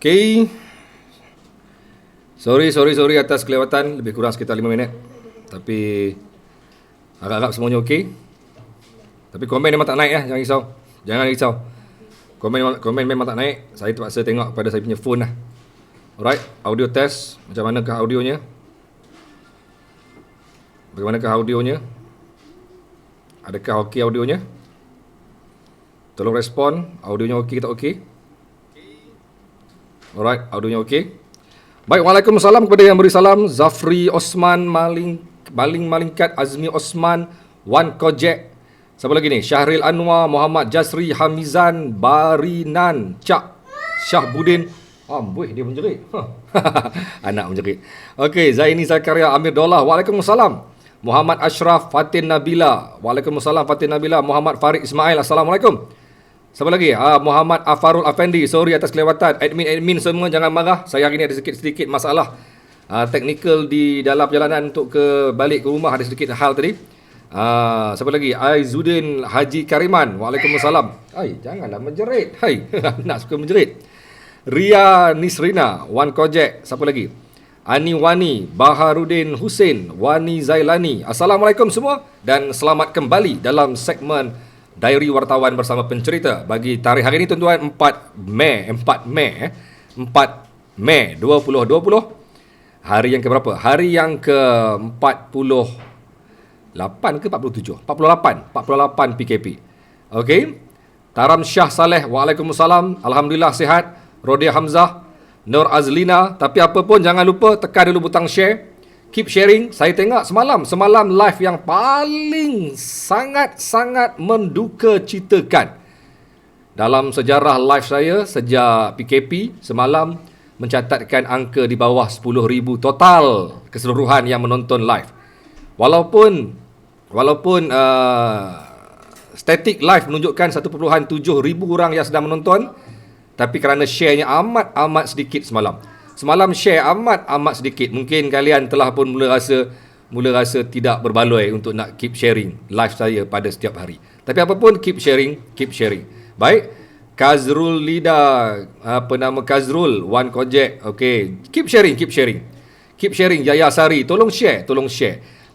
Okay. Sorry atas kelewatan. Lebih kurang sekitar 5 minit. Tapi agak-agak semuanya okey. Tapi komen memang tak naik ya. Jangan risau. Komen memang tak naik. Saya terpaksa tengok pada saya punya phone lah. Alright, audio test. Macam manakah audionya? Bagaimanakah audionya? Adakah okey audionya? Tolong respon. Audionya okey ke tak okey? Alright, audionya okey. Baik, Waalaikumsalam kepada yang beri salam. Zafri Osman, Malingkat, Azmi Osman, Wan Kojek. Siapa lagi ni? Syahril Anwar, Muhammad Jasri, Hamizan, Barinan, Cak Syahbudin. Amboi, dia menjerit. Anak menjerit. Okey, Zaini Zakaria, Amir Dollah. Waalaikumsalam. Muhammad Ashraf, Fatin Nabila. Waalaikumsalam Fatin Nabila. Muhammad Farid Ismail. Assalamualaikum. Siapa lagi? Muhammad Afarul Afendi. Sorry atas kelewatan. Admin semua jangan marah. Saya hari ni ada sedikit masalah teknikal di dalam perjalanan untuk balik ke rumah. Ada sedikit hal tadi. Siapa lagi? Aizuddin Haji Kariman. Waalaikumsalam. Janganlah menjerit. Nak suka menjerit. Ria Nisrina, Wan Kojek. Siapa lagi? Ani Wani, Baharudin Hussein, Wani Zailani. Assalamualaikum semua dan selamat kembali dalam segmen Diary Wartawan bersama pencerita. Bagi tarikh hari ini tuan-tuan 4 Mei 2020. Hari yang ke berapa? Hari yang ke 48 ke 47? 48 PKP. Okey. Taram Syah Saleh, Waalaikumsalam. Alhamdulillah sihat. Rodia Hamzah, Nur Azlina. Tapi apa pun jangan lupa tekan dulu butang share. Keep sharing. Saya tengok semalam live yang paling sangat menduka citakan dalam sejarah live saya sejak PKP semalam, mencatatkan angka di bawah 10,000 total keseluruhan yang menonton live. Walaupun static live menunjukkan 1.7 ribu orang yang sedang menonton, tapi kerana share-nya amat sedikit semalam. Semalam share amat sedikit. Mungkin kalian telah pun mula rasa tidak berbaloi untuk nak keep sharing live saya pada setiap hari. Tapi apapun, keep sharing. Baik. Kazrul Lida, Kazrul, Wan Kojek. Okey, keep sharing. Keep sharing. Jaya Sari, tolong share.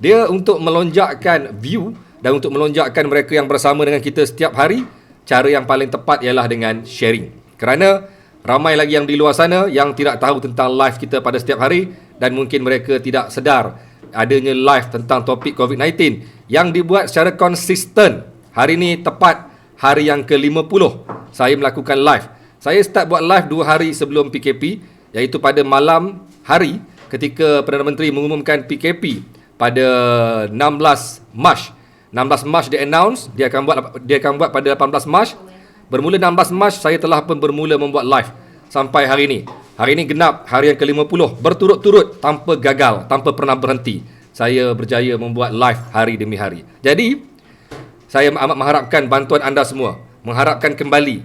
Dia untuk melonjakkan view dan untuk melonjakkan mereka yang bersama dengan kita setiap hari. Cara yang paling tepat ialah dengan sharing. Kerana ramai lagi yang di luar sana yang tidak tahu tentang live kita pada setiap hari dan mungkin mereka tidak sedar adanya live tentang topik COVID-19 yang dibuat secara konsisten. Hari ini tepat hari yang ke-50 saya melakukan live. Saya start buat live 2 hari sebelum PKP, iaitu pada malam hari ketika Perdana Menteri mengumumkan PKP pada 16 Mac. 16 Mac dia announce dia akan buat pada 18 Mac. Bermula 16 Mac saya telah pun bermula membuat live sampai hari ini. Hari ini genap hari yang ke-50 berturut-turut tanpa gagal, tanpa pernah berhenti. Saya berjaya membuat live hari demi hari. Jadi saya amat mengharapkan bantuan anda semua, mengharapkan kembali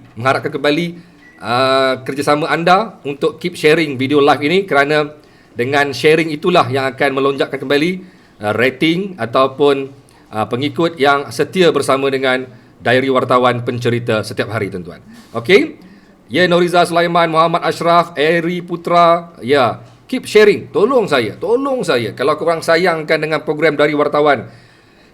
kerjasama anda untuk keep sharing video live ini, kerana dengan sharing itulah yang akan melonjakkan kembali rating ataupun pengikut yang setia bersama dengan Diary Wartawan Pencerita setiap hari, tuan-tuan. Okey. Ya, Noriza Sulaiman, Muhammad Ashraf, Eri Putra. Ya, keep sharing. Tolong saya. Kalau korang sayangkan dengan program Diary Wartawan,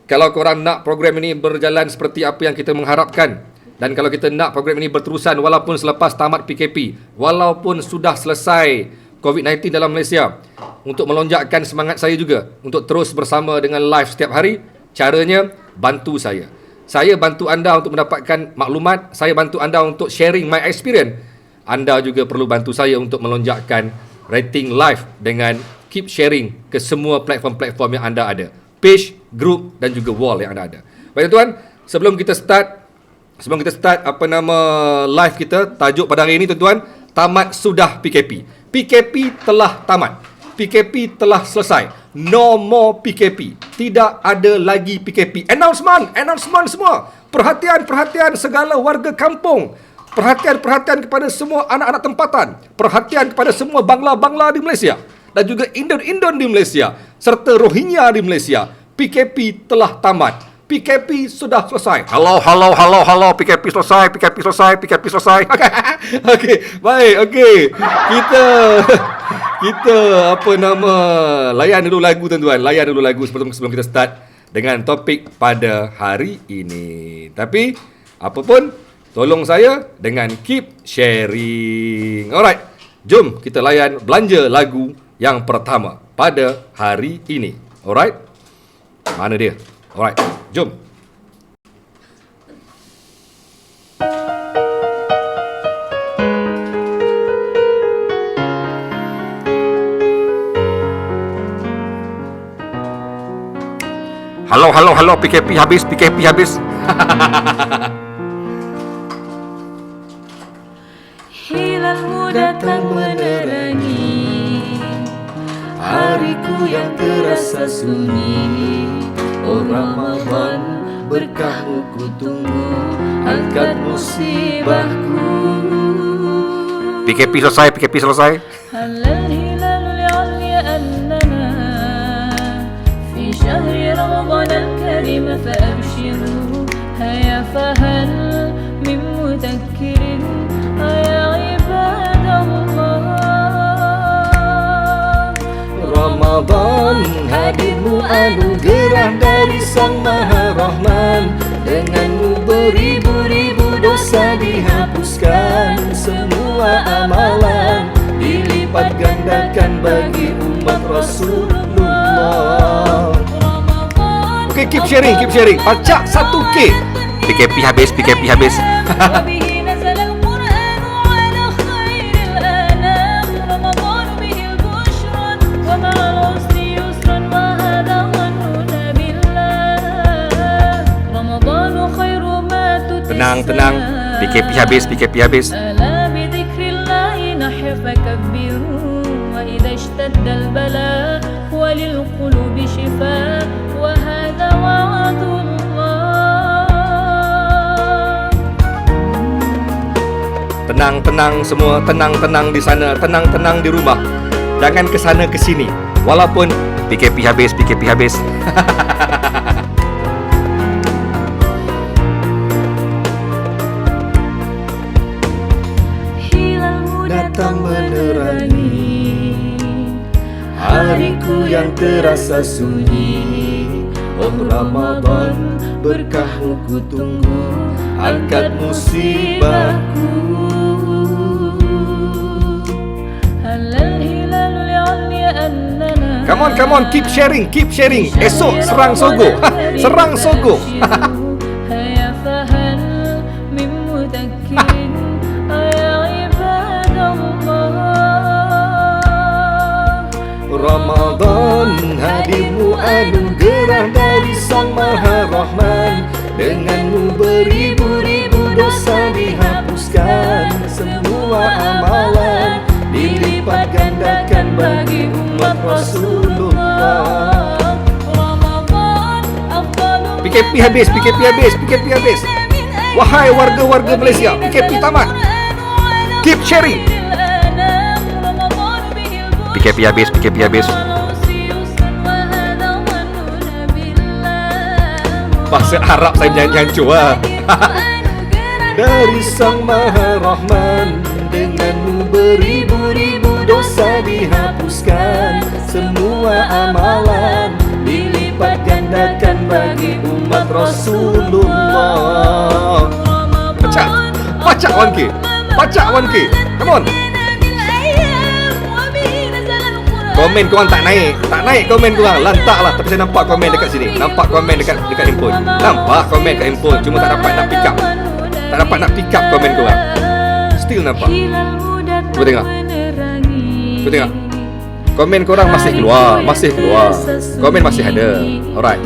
kalau korang nak program ini berjalan seperti apa yang kita mengharapkan, dan kalau kita nak program ini berterusan walaupun selepas tamat PKP, walaupun sudah selesai COVID-19 dalam Malaysia, untuk melonjakkan semangat saya juga untuk terus bersama dengan live setiap hari, caranya bantu saya. Saya bantu anda untuk mendapatkan maklumat. Saya bantu anda untuk sharing my experience. Anda juga perlu bantu saya untuk melonjakkan rating live dengan keep sharing ke semua platform-platform yang anda ada. Page, group dan juga wall yang anda ada. Baik tuan-tuan, sebelum kita start live kita, tajuk pada hari ini tuan-tuan, tamat sudah PKP. PKP telah tamat. PKP telah selesai. No more PKP. Tidak ada lagi PKP. Announcement semua. Perhatian segala warga kampung. Perhatian kepada semua anak-anak tempatan. Perhatian kepada semua Bangla di Malaysia. Dan juga Indon di Malaysia. Serta Rohingya di Malaysia. PKP telah tamat. PKP sudah selesai. Halo, PKP selesai, PKP selesai. Okey, baik, okey. Kita apa nama, layan dulu lagu tuan-tuan. Layan dulu lagu sebelum kita start dengan topik pada hari ini. Tapi apa pun, tolong saya dengan keep sharing. Alright, jom kita layan belanja lagu yang pertama pada hari ini. Alright, mana dia? Alright, jom. Halo, PKP habis. Hilalmu datang menerangi hariku yang terasa sunyi. Oh Ramadan, berkahmu ku tunggu, angkat musibahku. PKP selesai. Halal hilalul alya annana fi syahri Ramadan al-karim fa'abshiru. Haya fahal min mudakkirin ya ibadallah. Ramadan hadirmu anugerah dari Sang Maha Rahman. Denganmu beribu-ribu dosa dihapuskan, semua amalan dilipat gandakan bagi umat Rasulullah. Okay, keep sharing. Pacak 1K. PKP habis. Tenang. PKP habis. ألا بذكر الله نحيا فكبروا وإذا اشتد البلاء وللقلوب شفاء وهذا وعد الله. Tenang semua, tenang di sana, tenang di rumah. Jangan ke sana ke sini. Walaupun PKP habis. Datang menerangi hariku yang terasa sunyi. Oh Ramadan, berkahmu ku tunggu, angkat musibahku. Halal hilalul alya annana. Come on, keep sharing. Esok serang Sogo. Serang Sogo. Haya fahal min mudakkirin ya ibadallah. Ramadan hadirmu anugerah dari Sang Maha Rahman. Denganmu beribu-ribu dosa dihapuskan, semua amalan dilipat gandakan bagi umat Rasulullah. PKP habis. Wahai warga-warga Malaysia, PKP tamat. Keep sharing. PKP habis. Bahasa Arab saya menyanyi hancur lah. Dari Sang Maha Rahman, denganmu beribu-ribu dosa dihapuskan, semua amalan dilipat gandakan bagi umat Rasulullah. Pacak 1K. Come on. Komen korang tak naik komen korang. Lantaklah. Tapi saya nampak komen dekat sini. Nampak komen dekat handphone. Nampak komen dekat handphone. Cuma tak dapat nak pick up komen korang. Still nampak. Cuba tengok. Komen korang masih keluar. Komen masih ada. Alright,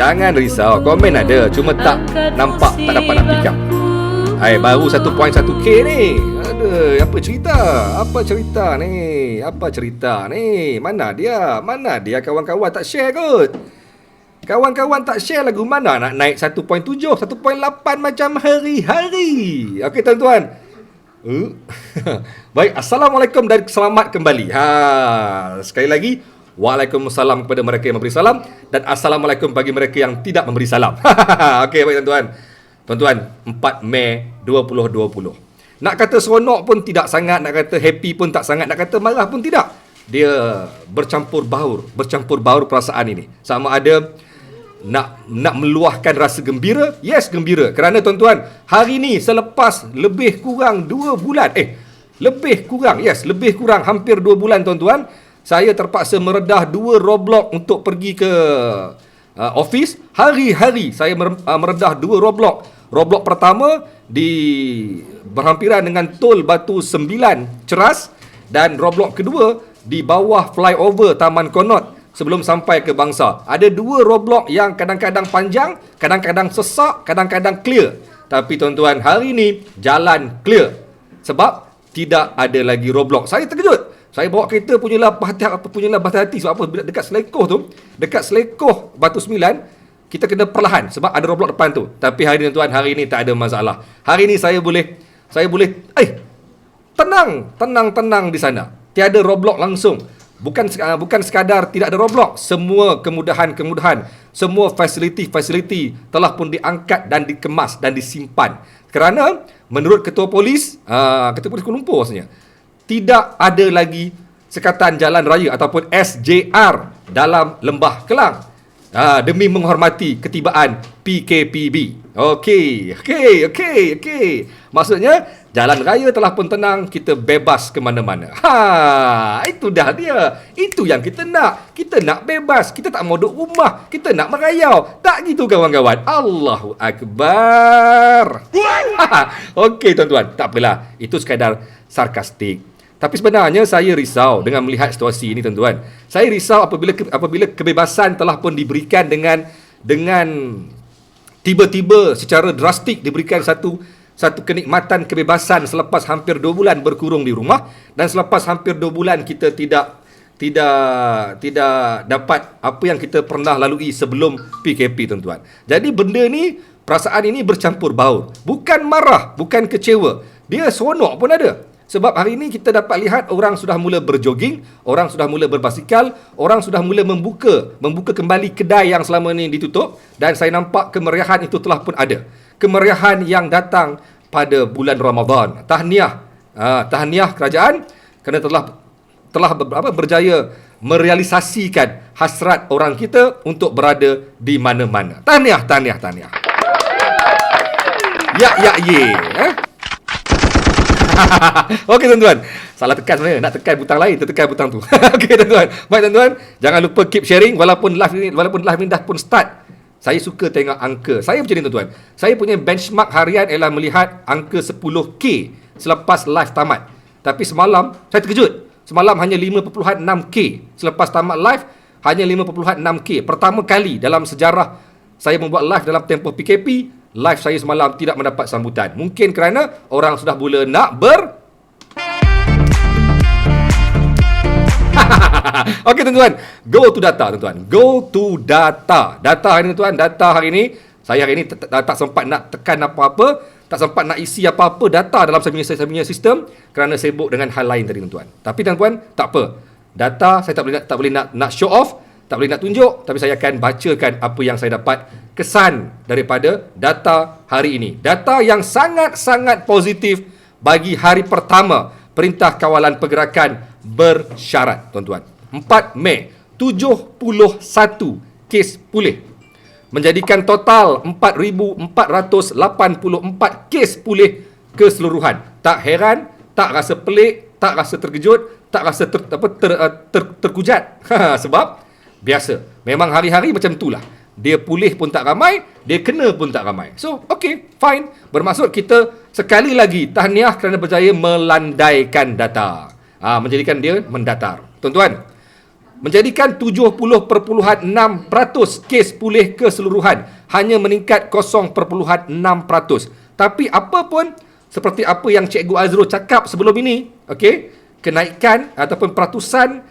jangan risau. Komen ada, cuma tak nampak, tak dapat nak pick up. Baru 1.1K ni. Ada apa cerita ni? Mana dia kawan-kawan tak share kot. Kawan-kawan tak share lagu mana nak naik 1.7, 1.8 macam hari-hari. Okey tuan-tuan. Baik, Assalamualaikum dan selamat kembali. Sekali lagi, Waalaikumsalam kepada mereka yang memberi salam, dan Assalamualaikum bagi mereka yang tidak memberi salam. Okey, baik tuan-tuan. Tuan-tuan, 4 Mei 2020. Nak kata seronok pun tidak sangat, nak kata happy pun tak sangat, nak kata marah pun tidak. Dia bercampur baur perasaan ini. Sama ada nak meluahkan rasa gembira, yes gembira. Kerana tuan-tuan, hari ni selepas lebih kurang 2 bulan, lebih kurang hampir 2 bulan tuan-tuan, saya terpaksa meredah 2 roadblock untuk pergi ke office. Hari-hari saya meredah 2 roadblock. Roadblock pertama berhampiran dengan tol Batu 9 Ceras, dan roadblock kedua di bawah flyover Taman Konot sebelum sampai ke Bangsa. Ada 2 roadblock yang kadang-kadang panjang, kadang-kadang sesak, kadang-kadang clear. Tapi tuan-tuan, hari ni jalan clear sebab tidak ada lagi roadblock. Saya terkejut. Saya bawa kereta punyalah berhati-hati. Sebab apa? Dekat Selekoh Batu 9, kita kena perlahan sebab ada roadblock depan tu. Tapi hari ni tuan, hari ni tak ada masalah. Hari ni saya boleh tenang di sana. Tiada roadblock langsung. Bukan sekadar tidak ada roadblock, semua kemudahan, semua fasiliti telah pun diangkat dan dikemas dan disimpan. Kerana menurut Ketua Polis Kuala Lumpur rasanya, tidak ada lagi sekatan jalan raya ataupun SJR dalam Lembah Kelang. Demi menghormati ketibaan PKPB. Okey. Maksudnya, jalan raya telah pun tenang, kita bebas ke mana-mana. Itu dah dia. Itu yang kita nak. Kita nak bebas. Kita tak mau duduk rumah. Kita nak merayau. Tak gitu kawan-kawan. Allahu Akbar. Okey tuan-tuan, tak apalah. Itu sekadar sarkastik. Tapi sebenarnya saya risau dengan melihat situasi ini tuan-tuan. Saya risau apabila kebebasan telah pun diberikan dengan tiba-tiba secara drastik diberikan satu kenikmatan kebebasan selepas hampir 2 bulan berkurung di rumah, dan selepas hampir 2 bulan kita tidak dapat apa yang kita pernah lalui sebelum PKP tuan-tuan. Jadi benda ni, perasaan ini bercampur baur. Bukan marah, bukan kecewa. Dia seronok pun ada. Sebab hari ini kita dapat lihat orang sudah mula berjoging, orang sudah mula berbasikal, orang sudah mula membuka kembali kedai yang selama ini ditutup, dan saya nampak kemeriahan itu telah pun ada. Kemeriahan yang datang pada bulan Ramadan. Tahniah kerajaan kerana telah berjaya merealisasikan hasrat orang kita untuk berada di mana-mana. Tahniah. Okey tuan-tuan, salah tekan sebenarnya, nak tekan butang lain, tertekan butang tu. Okey tuan-tuan. Baik tuan-tuan, jangan lupa keep sharing walaupun live ni dah pun start. Saya suka tengok angka. Saya macam ni tuan-tuan. Saya punya benchmark harian ialah melihat angka 10K selepas live tamat. Tapi semalam saya terkejut. Semalam hanya 5.6K. Selepas tamat live hanya 5.6K. Pertama kali dalam sejarah saya membuat live dalam tempoh PKP, live saya semalam tidak mendapat sambutan. Mungkin kerana orang sudah mula nak Okey tuan-tuan, go to data tuan-tuan. Go to data. Data hari ini saya tak sempat nak tekan apa-apa, tak sempat nak isi apa-apa data dalam saya punya sistem kerana sibuk dengan hal lain tadi tuan-tuan. Tapi tuan-tuan, tak apa. Data saya tak boleh nak show off, tak boleh nak tunjuk, tapi saya akan bacakan apa yang saya dapat kesan daripada data hari ini. Data yang sangat-sangat positif bagi hari pertama Perintah Kawalan Pergerakan bersyarat, tuan-tuan. 4 Mei, 71 kes pulih. Menjadikan total 4,484 kes pulih keseluruhan. Tak heran, tak rasa pelik, tak rasa terkejut, tak rasa terkujat. Sebab biasa. Memang hari-hari macam itulah. Dia pulih pun tak ramai, dia kena pun tak ramai. So, okay, fine. Bermaksud kita sekali lagi tahniah kerana berjaya melandaikan data. Menjadikan dia mendatar. Tuan-tuan, menjadikan 70.6% kes pulih keseluruhan, hanya meningkat 0.6%. Tapi apa pun, seperti apa yang Cikgu Azrul cakap sebelum ini, okay, kenaikan ataupun peratusan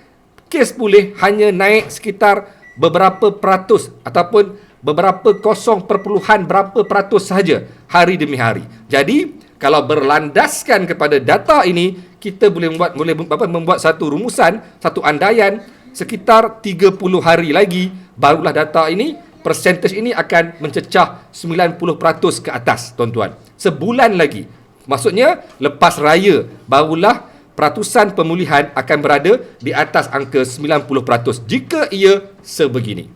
kes pulih hanya naik sekitar beberapa peratus ataupun beberapa berapa peratus sahaja hari demi hari. Jadi, kalau berlandaskan kepada data ini, kita boleh membuat satu rumusan, satu andaian sekitar 30 hari lagi barulah data ini, percentage ini akan mencecah 90% ke atas, tuan-tuan. Sebulan lagi. Maksudnya, lepas raya, barulah peratusan pemulihan akan berada di atas angka 90% jika ia sebegini.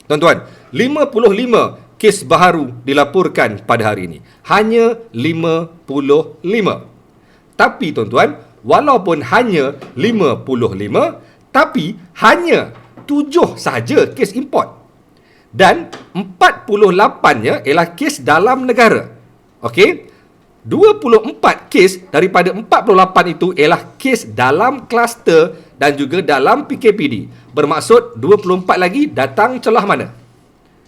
Tuan-tuan, 55 kes baharu dilaporkan pada hari ini. Hanya 55. Tapi tuan-tuan, walaupun hanya 55, tapi hanya 7 sahaja kes import. Dan 48-nya ialah kes dalam negara. Okey? 24 kes daripada 48 itu ialah kes dalam kluster dan juga dalam PKPD. Bermaksud 24 lagi datang celah mana?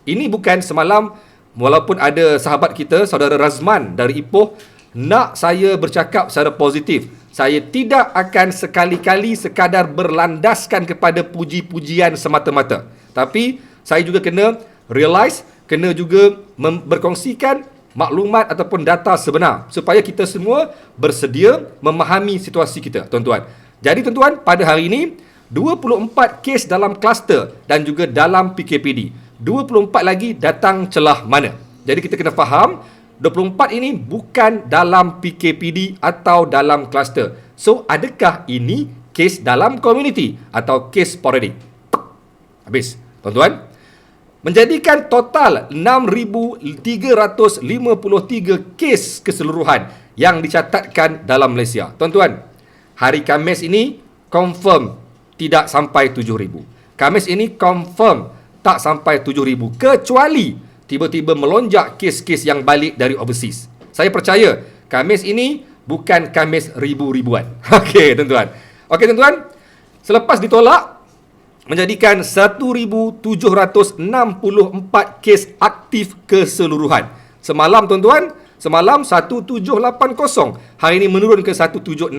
Ini bukan semalam, walaupun ada sahabat kita, saudara Razman dari Ipoh, nak saya bercakap secara positif. Saya tidak akan sekali-kali sekadar berlandaskan kepada puji-pujian semata-mata. Tapi saya juga kena realize, kena juga berkongsikan maklumat ataupun data sebenar supaya kita semua bersedia memahami situasi kita, tuan-tuan. Jadi tuan-tuan, pada hari ini 24 kes dalam kluster dan juga dalam PKPD. 24 lagi datang celah mana? Jadi kita kena faham 24 ini bukan dalam PKPD atau dalam kluster. So, adakah ini kes dalam komuniti atau kes sporadik? Habis, tuan-tuan. Menjadikan total 6,353 kes keseluruhan yang dicatatkan dalam Malaysia. Tuan-tuan, hari Khamis ini confirm tidak sampai 7,000. Khamis ini confirm tak sampai 7,000. Kecuali tiba-tiba melonjak kes-kes yang balik dari overseas. Saya percaya Khamis ini bukan Khamis ribu-ribuan. Okey, tuan-tuan. Okey, tuan-tuan. Selepas ditolak, menjadikan 1,764 kes aktif keseluruhan. Semalam, tuan-tuan, semalam 1,780. Hari ini menurun ke 1,764.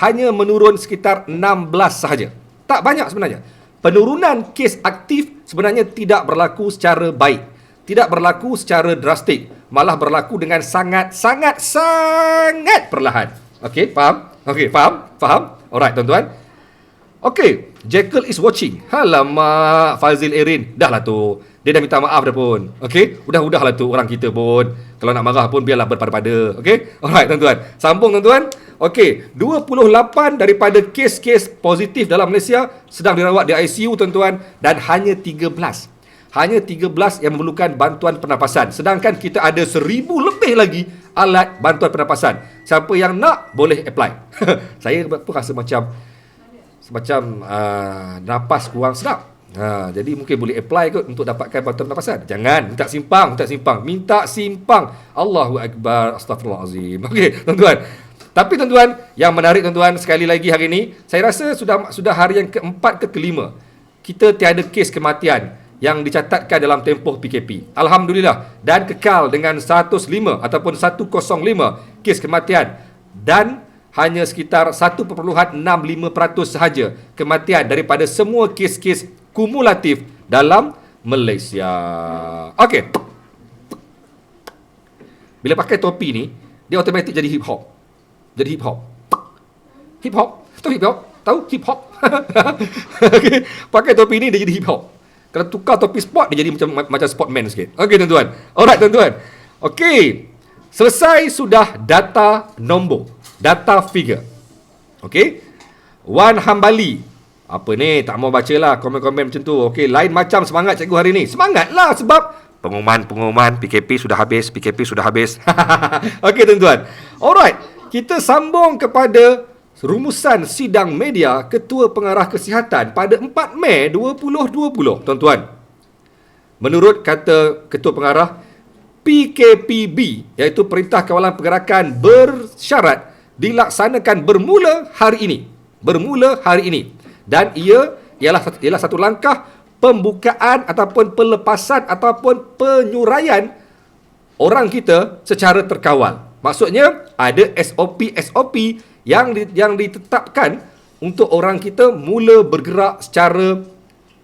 Hanya menurun sekitar 16 sahaja. Tak banyak sebenarnya. Penurunan kes aktif sebenarnya tidak berlaku secara baik. Tidak berlaku secara drastik. Malah berlaku dengan sangat perlahan. Okey, faham? Okey, faham? Alright, tuan-tuan. Okey, Jekyll is watching. Alamak, Fazil Erin. Dah lah tu. Dia dah minta maaf dah pun. Okey, udahlah tu orang kita pun. Kalau nak marah pun biarlah berpada-pada. Okey? Alright, tuan-tuan. Sambung, tuan-tuan. Okey, 28 daripada kes-kes positif dalam Malaysia sedang dirawat di ICU, tuan-tuan. Dan hanya 13 yang memerlukan bantuan pernafasan. Sedangkan kita ada 1,000 lebih lagi alat bantuan pernafasan. Siapa yang nak, boleh apply. Saya pun rasa macam nafas kurang sedap. Jadi mungkin boleh apply kot untuk dapatkan bantuan pernafasan. Jangan, minta simpang. Allahu Akbar, Astaghfirullahalazim. Okey, tuan-tuan. Tapi tuan-tuan, yang menarik tuan-tuan, sekali lagi hari ini, saya rasa sudah hari yang keempat ke kelima kita tiada kes kematian yang dicatatkan dalam tempoh PKP. Alhamdulillah. Dan kekal dengan 105 ataupun 105 kes kematian. Dan hanya sekitar 1.65% sahaja kematian daripada semua kes-kes kumulatif dalam Malaysia. Okey. Bila pakai topi ni, dia automatik jadi hip hop. Tahu hip hop? Tahu hip hop? Okey. Pakai topi ni dia jadi hip hop. Kalau tukar topi sport, dia jadi macam sportman sikit. Okey, tuan-tuan. Alright, tuan-tuan. Okey. Selesai sudah data nombor. Data figure. Okey. Wan Hambali. Apa ni? Tak mau baca lah komen-komen macam tu. Okey. Lain macam semangat cikgu hari ni. Semangatlah sebab pengumuman PKP sudah habis. Okey, tuan-tuan. Alright. Kita sambung kepada rumusan sidang media Ketua Pengarah Kesihatan pada 4 Mei 2020. Tuan-tuan. Menurut kata Ketua Pengarah, PKPB iaitu Perintah Kawalan Pergerakan bersyarat dilaksanakan bermula hari ini. Dan ia ialah satu langkah pembukaan ataupun pelepasan ataupun penyuraian orang kita secara terkawal. Maksudnya ada SOP yang ditetapkan untuk orang kita mula bergerak secara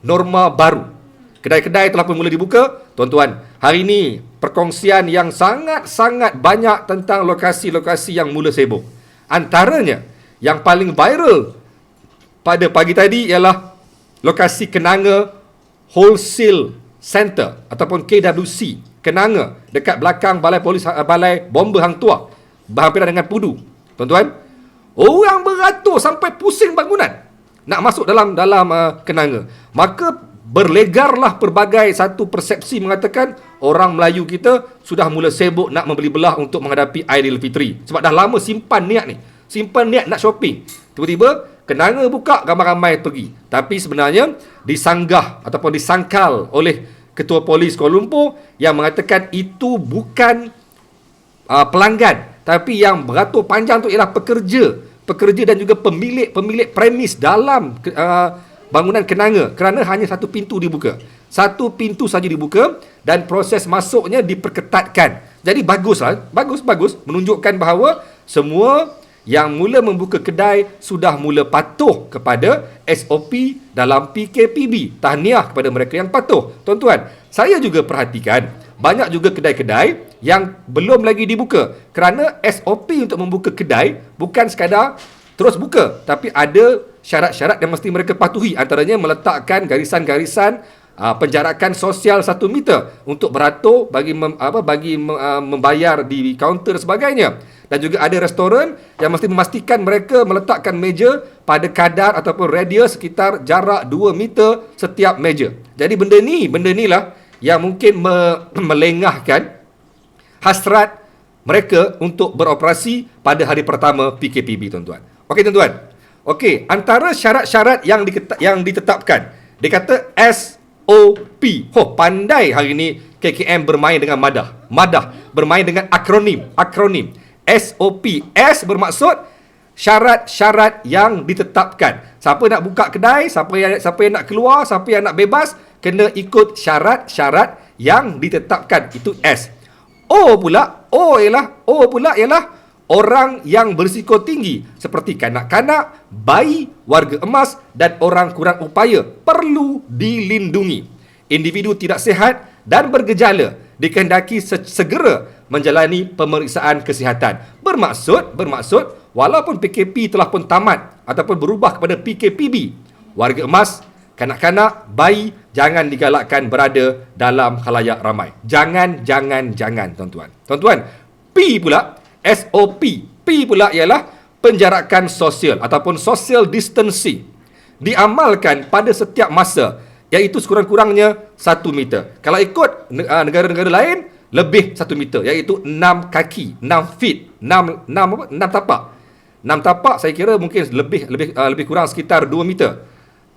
norma baru. Kedai-kedai telah pun mula dibuka. Tuan-tuan, hari ini perkongsian yang sangat banyak tentang lokasi-lokasi yang mula sibuk. Antaranya, yang paling viral pada pagi tadi ialah lokasi Kenanga Wholesale Center ataupun KWC Kenanga dekat belakang balai polis, balai bomba Hang Tuah, berhampiran dengan Pudu. Tuan-tuan, orang beratur sampai pusing bangunan nak masuk dalam Kenanga. Maka berlegarlah pelbagai satu persepsi mengatakan orang Melayu kita sudah mula sibuk nak membeli belah untuk menghadapi Aidilfitri. Sebab dah lama simpan niat nak shopping. Tiba-tiba Kenanga buka, ramai-ramai pergi. Tapi sebenarnya disanggah ataupun disangkal oleh Ketua Polis Kuala Lumpur yang mengatakan itu bukan pelanggan, tapi yang beratur panjang tu ialah pekerja dan juga pemilik premis dalam bangunan Kenanga, kerana hanya satu pintu dibuka. Satu pintu saja dibuka dan proses masuknya diperketatkan. Jadi bagus menunjukkan bahawa semua yang mula membuka kedai sudah mula patuh kepada SOP dalam PKPB. Tahniah kepada mereka yang patuh. Tuan-tuan, saya juga perhatikan banyak juga kedai-kedai yang belum lagi dibuka, kerana SOP untuk membuka kedai bukan sekadar terus buka, tapi ada syarat-syarat yang mesti mereka patuhi. Antaranya meletakkan garisan-garisan penjarakan sosial 1 meter untuk beratur bagi membayar di kaunter sebagainya. Dan juga ada restoran yang mesti memastikan mereka meletakkan meja pada kadar ataupun radius sekitar jarak 2 meter setiap meja. Jadi benda ni lah yang mungkin melengahkan hasrat mereka untuk beroperasi pada hari pertama PKPB, tuan-tuan. Okey, tuan-tuan. Okey, antara syarat-syarat yang ditetapkan, dia kata SOP. Pandai hari ni KKM bermain dengan madah bermain dengan akronim. SOP. S bermaksud syarat-syarat yang ditetapkan. Siapa nak buka kedai, siapa yang nak keluar, siapa yang nak bebas, kena ikut syarat-syarat yang ditetapkan. Itu S. O pula ialah orang yang berisiko tinggi seperti kanak-kanak, bayi, warga emas dan orang kurang upaya perlu dilindungi. Individu tidak sihat dan bergejala dikehendaki segera menjalani pemeriksaan kesihatan. Bermaksud walaupun PKP telah pun tamat ataupun berubah kepada PKPB, warga emas, kanak-kanak, bayi jangan digalakkan berada dalam khalayak ramai. Jangan tuan-tuan. Tuan-tuan, P pula, SOP. P pula ialah penjarakan sosial ataupun social distancing. Diamalkan pada setiap masa, iaitu sekurang-kurangnya 1 meter. Kalau ikut negara-negara lain, lebih 1 meter, iaitu 6 kaki, 6 feet, 6 tapak. 6 tapak saya kira mungkin lebih kurang sekitar 2 meter.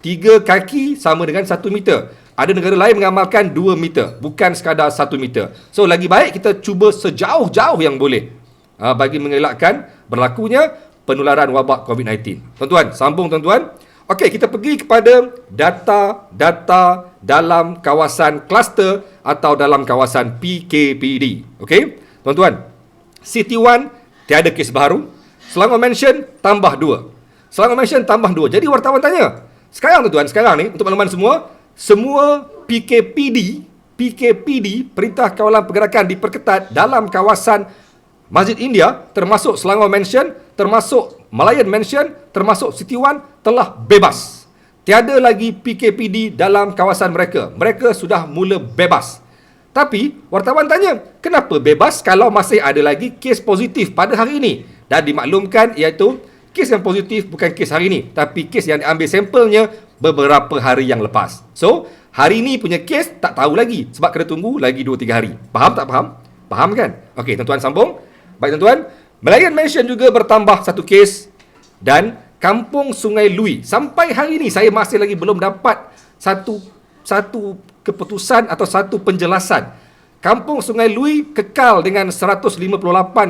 3 kaki sama dengan 1 meter. Ada negara lain mengamalkan 2 meter, bukan sekadar 1 meter. So lagi baik kita cuba sejauh-jauh yang boleh bagi mengelakkan berlakunya penularan wabak COVID-19. Tuan-tuan, sambung tuan-tuan. Okey, kita pergi kepada data dalam kawasan kluster atau dalam kawasan PKPD. Okey, tuan-tuan. City 1 tiada kes baru. Selangor Mansion tambah 2. Jadi wartawan tanya, sekarang ni untuk makluman semua PKPD Perintah Kawalan Pergerakan diperketat dalam kawasan Masjid India, termasuk Selangor Mansion, termasuk Malayan Mansion, termasuk City 1 telah bebas. Tiada lagi PKPD dalam kawasan mereka. Mereka sudah mula bebas. Tapi wartawan tanya, kenapa bebas kalau masih ada lagi kes positif pada hari ini? Dan dimaklumkan iaitu kes yang positif bukan kes hari ini, tapi kes yang diambil sampelnya beberapa hari yang lepas. So, hari ini punya kes tak tahu lagi sebab kena tunggu lagi 2-3 hari. Faham tak faham? Faham kan? Okey, tuan-tuan sambung. Baik tuan-tuan, Malayan Mansion juga bertambah 1 kes dan Kampung Sungai Lui. Sampai hari ini saya masih lagi belum dapat satu keputusan atau satu penjelasan. Kampung Sungai Lui kekal dengan 158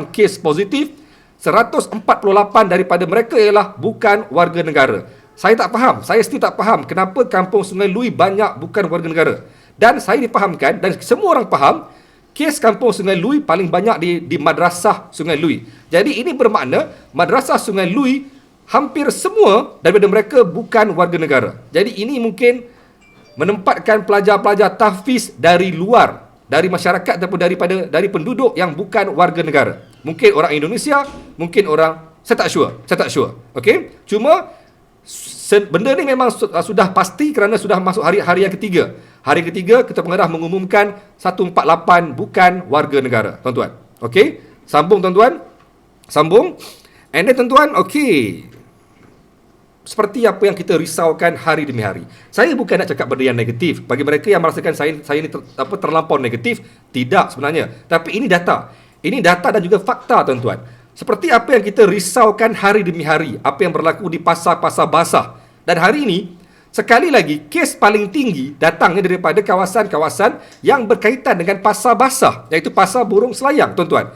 kes positif. 148 daripada mereka ialah bukan warga negara. Saya still tak faham kenapa Kampung Sungai Lui banyak bukan warga negara. Dan saya dipahamkan dan semua orang faham, kes Kampung Sungai Lui paling banyak di Madrasah Sungai Lui. Jadi ini bermakna Madrasah Sungai Lui hampir semua daripada mereka bukan warga negara. Jadi ini mungkin menempatkan pelajar-pelajar tahfiz dari luar, dari masyarakat ataupun dari penduduk yang bukan warga negara. Mungkin orang Indonesia, mungkin orang, saya tak sure. Okey? Cuma benda ni memang sudah pasti kerana sudah masuk hari yang ketiga. Hari ketiga, Ketua Pengarah mengumumkan 148 bukan warga negara, tuan-tuan. Okey? Sambung, tuan-tuan. Sambung. And then, tuan-tuan, okey. Seperti apa yang kita risaukan hari demi hari. Saya bukan nak cakap benda yang negatif. Bagi mereka yang merasakan saya ni terlampau negatif, tidak sebenarnya. Tapi ini data. Ini data dan juga fakta, tuan-tuan. Seperti apa yang kita risaukan hari demi hari, apa yang berlaku di pasar-pasar basah. Dan hari ini, sekali lagi, kes paling tinggi datangnya daripada kawasan-kawasan yang berkaitan dengan pasar basah, iaitu pasar burung selayang, tuan-tuan.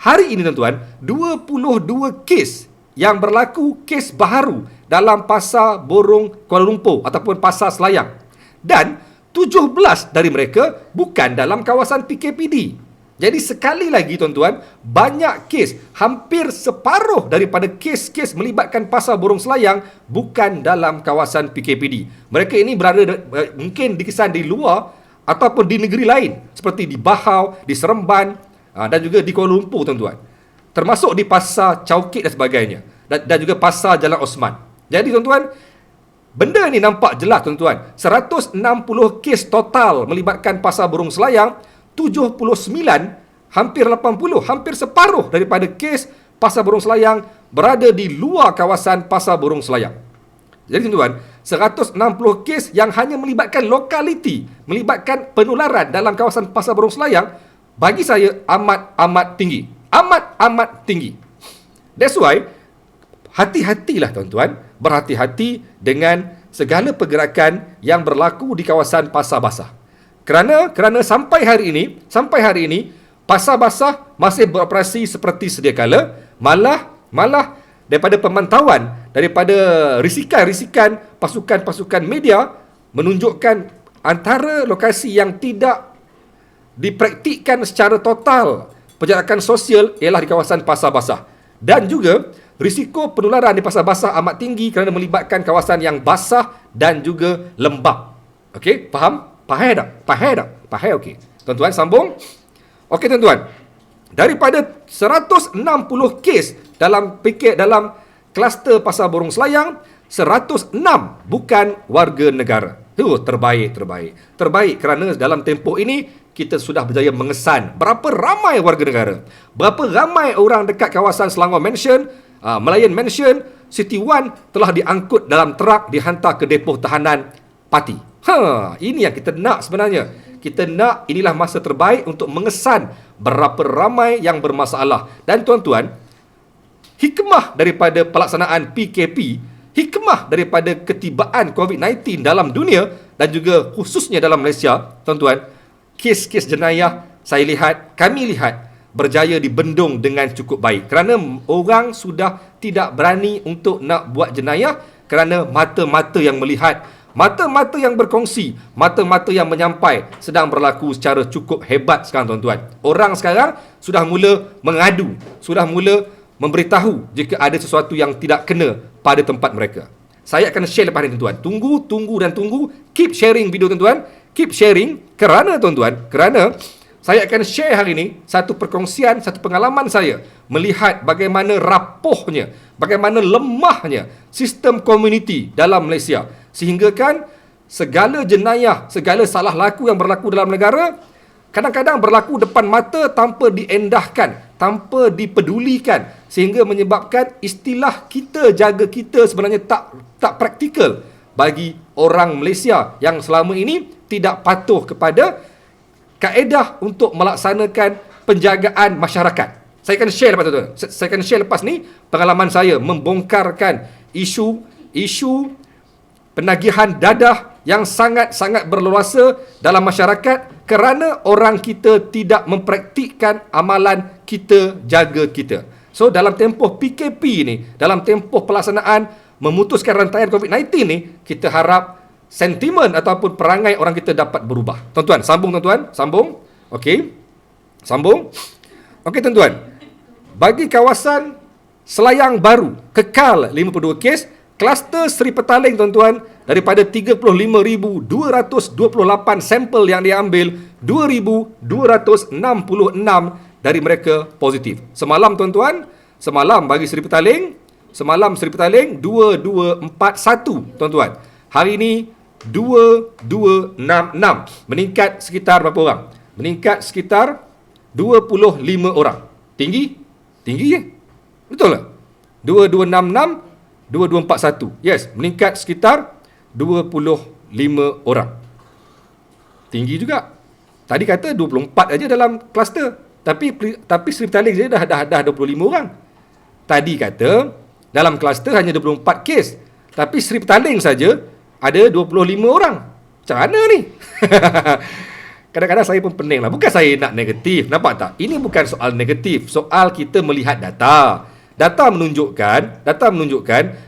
Hari ini, tuan-tuan, 22 kes yang berlaku kes baharu dalam pasar burung Kuala Lumpur ataupun pasar selayang. Dan 17 dari mereka bukan dalam kawasan PKPD. Jadi sekali lagi, tuan-tuan, banyak kes, hampir separuh daripada kes-kes melibatkan pasar burung selayang bukan dalam kawasan PKPD. Mereka ini berada mungkin dikesan di luar ataupun di negeri lain seperti di Bahau, di Seremban dan juga di Kuala Lumpur, tuan-tuan. Termasuk di pasar Chowkit dan sebagainya, dan juga pasar Jalan Osman. Jadi, tuan-tuan, benda ni nampak jelas, tuan-tuan. 160 kes total melibatkan pasar burung selayang, 79, hampir 80, hampir separuh daripada kes pasar burung selayang berada di luar kawasan pasar burung selayang. Jadi, tuan-tuan, 160 kes yang hanya melibatkan lokaliti, melibatkan penularan dalam kawasan pasar burung selayang, bagi saya amat tinggi. Amat tinggi. That's why, hati-hatilah, tuan-tuan. Berhati-hati dengan segala pergerakan yang berlaku di kawasan pasar basah. Kerana sampai hari ini, pasar basah masih beroperasi seperti sedia kala. Malah daripada pemantauan, daripada risikan-risikan pasukan-pasukan media menunjukkan antara lokasi yang tidak dipraktikkan secara total penjarakan sosial ialah di kawasan pasar basah. Dan juga risiko penularan di pasar basah amat tinggi kerana melibatkan kawasan yang basah dan juga lembap. Okey, faham? Faham tak? Okey. Tuan-tuan, sambung. Okey, tuan-tuan. Daripada 160 kes dalam kluster pasar burung selayang, 106 bukan warga negara. Terbaik. Terbaik kerana dalam tempoh ini kita sudah berjaya mengesan berapa ramai warga negara, berapa ramai orang dekat kawasan Selangor Mansion, Melayan Mansion, City One telah diangkut dalam trak, dihantar ke depoh tahanan Pati. Ini yang kita nak sebenarnya. Kita nak inilah masa terbaik untuk mengesan berapa ramai yang bermasalah. Dan, tuan-tuan, hikmah daripada pelaksanaan PKP, hikmah daripada ketibaan COVID-19 dalam dunia dan juga khususnya dalam Malaysia, tuan-tuan, kes-kes jenayah kami lihat berjaya dibendung dengan cukup baik. Kerana orang sudah tidak berani untuk nak buat jenayah kerana mata-mata yang melihat, mata-mata yang berkongsi, mata-mata yang menyampai sedang berlaku secara cukup hebat sekarang, tuan-tuan. Orang sekarang sudah mula mengadu, sudah mula memberitahu jika ada sesuatu yang tidak kena pada tempat mereka. Saya akan share lepas ni, tuan-tuan. Tunggu. Keep sharing video, tuan-tuan. Keep sharing kerana, tuan-tuan, saya akan share hari ini satu perkongsian, satu pengalaman saya melihat bagaimana rapuhnya, bagaimana lemahnya sistem komuniti dalam Malaysia. Sehingga kan segala jenayah, segala salah laku yang berlaku dalam negara kadang-kadang berlaku depan mata tanpa diendahkan, tanpa dipedulikan, sehingga menyebabkan istilah kita jaga kita sebenarnya tak praktikal bagi orang Malaysia yang selama ini tidak patuh kepada kaedah untuk melaksanakan penjagaan masyarakat. Saya akan share lepas tu. Saya akan share lepas ni pengalaman saya membongkarkan isu penagihan dadah yang sangat-sangat berleluasa dalam masyarakat kerana orang kita tidak mempraktikkan amalan kita jaga kita. So, dalam tempoh PKP ni, dalam tempoh pelaksanaan memutuskan rantaian COVID-19 ni, kita harap sentimen ataupun perangai orang kita dapat berubah. Tuan-tuan, sambung. Okey. Sambung. Okey, tuan-tuan. Bagi kawasan Selayang Baru, kekal 52 kes, kluster Seri Petaling, tuan-tuan, daripada 35,228 sampel yang diambil, 2,266 dari mereka positif. Semalam, tuan-tuan, bagi Seri Petaling, Semalam Seri Petaling 2241, tuan-tuan. Hari ini 2266. Meningkat sekitar berapa orang? Meningkat sekitar 25 orang. Tinggi? Tinggi ya? Betul tak? 2266, 2241. Yes, meningkat sekitar 25 orang. Tinggi juga. Tadi kata 24 aja dalam kluster. Tapi Seri Petaling je dah 25 orang. Tadi kata dalam kluster hanya 24 kes. Tapi Seri Petaling saja ada 25 orang. Macam mana ni? Kadang-kadang saya pun pening lah. Bukan saya nak negatif. Nampak tak? Ini bukan soal negatif. Soal kita melihat data. Data menunjukkan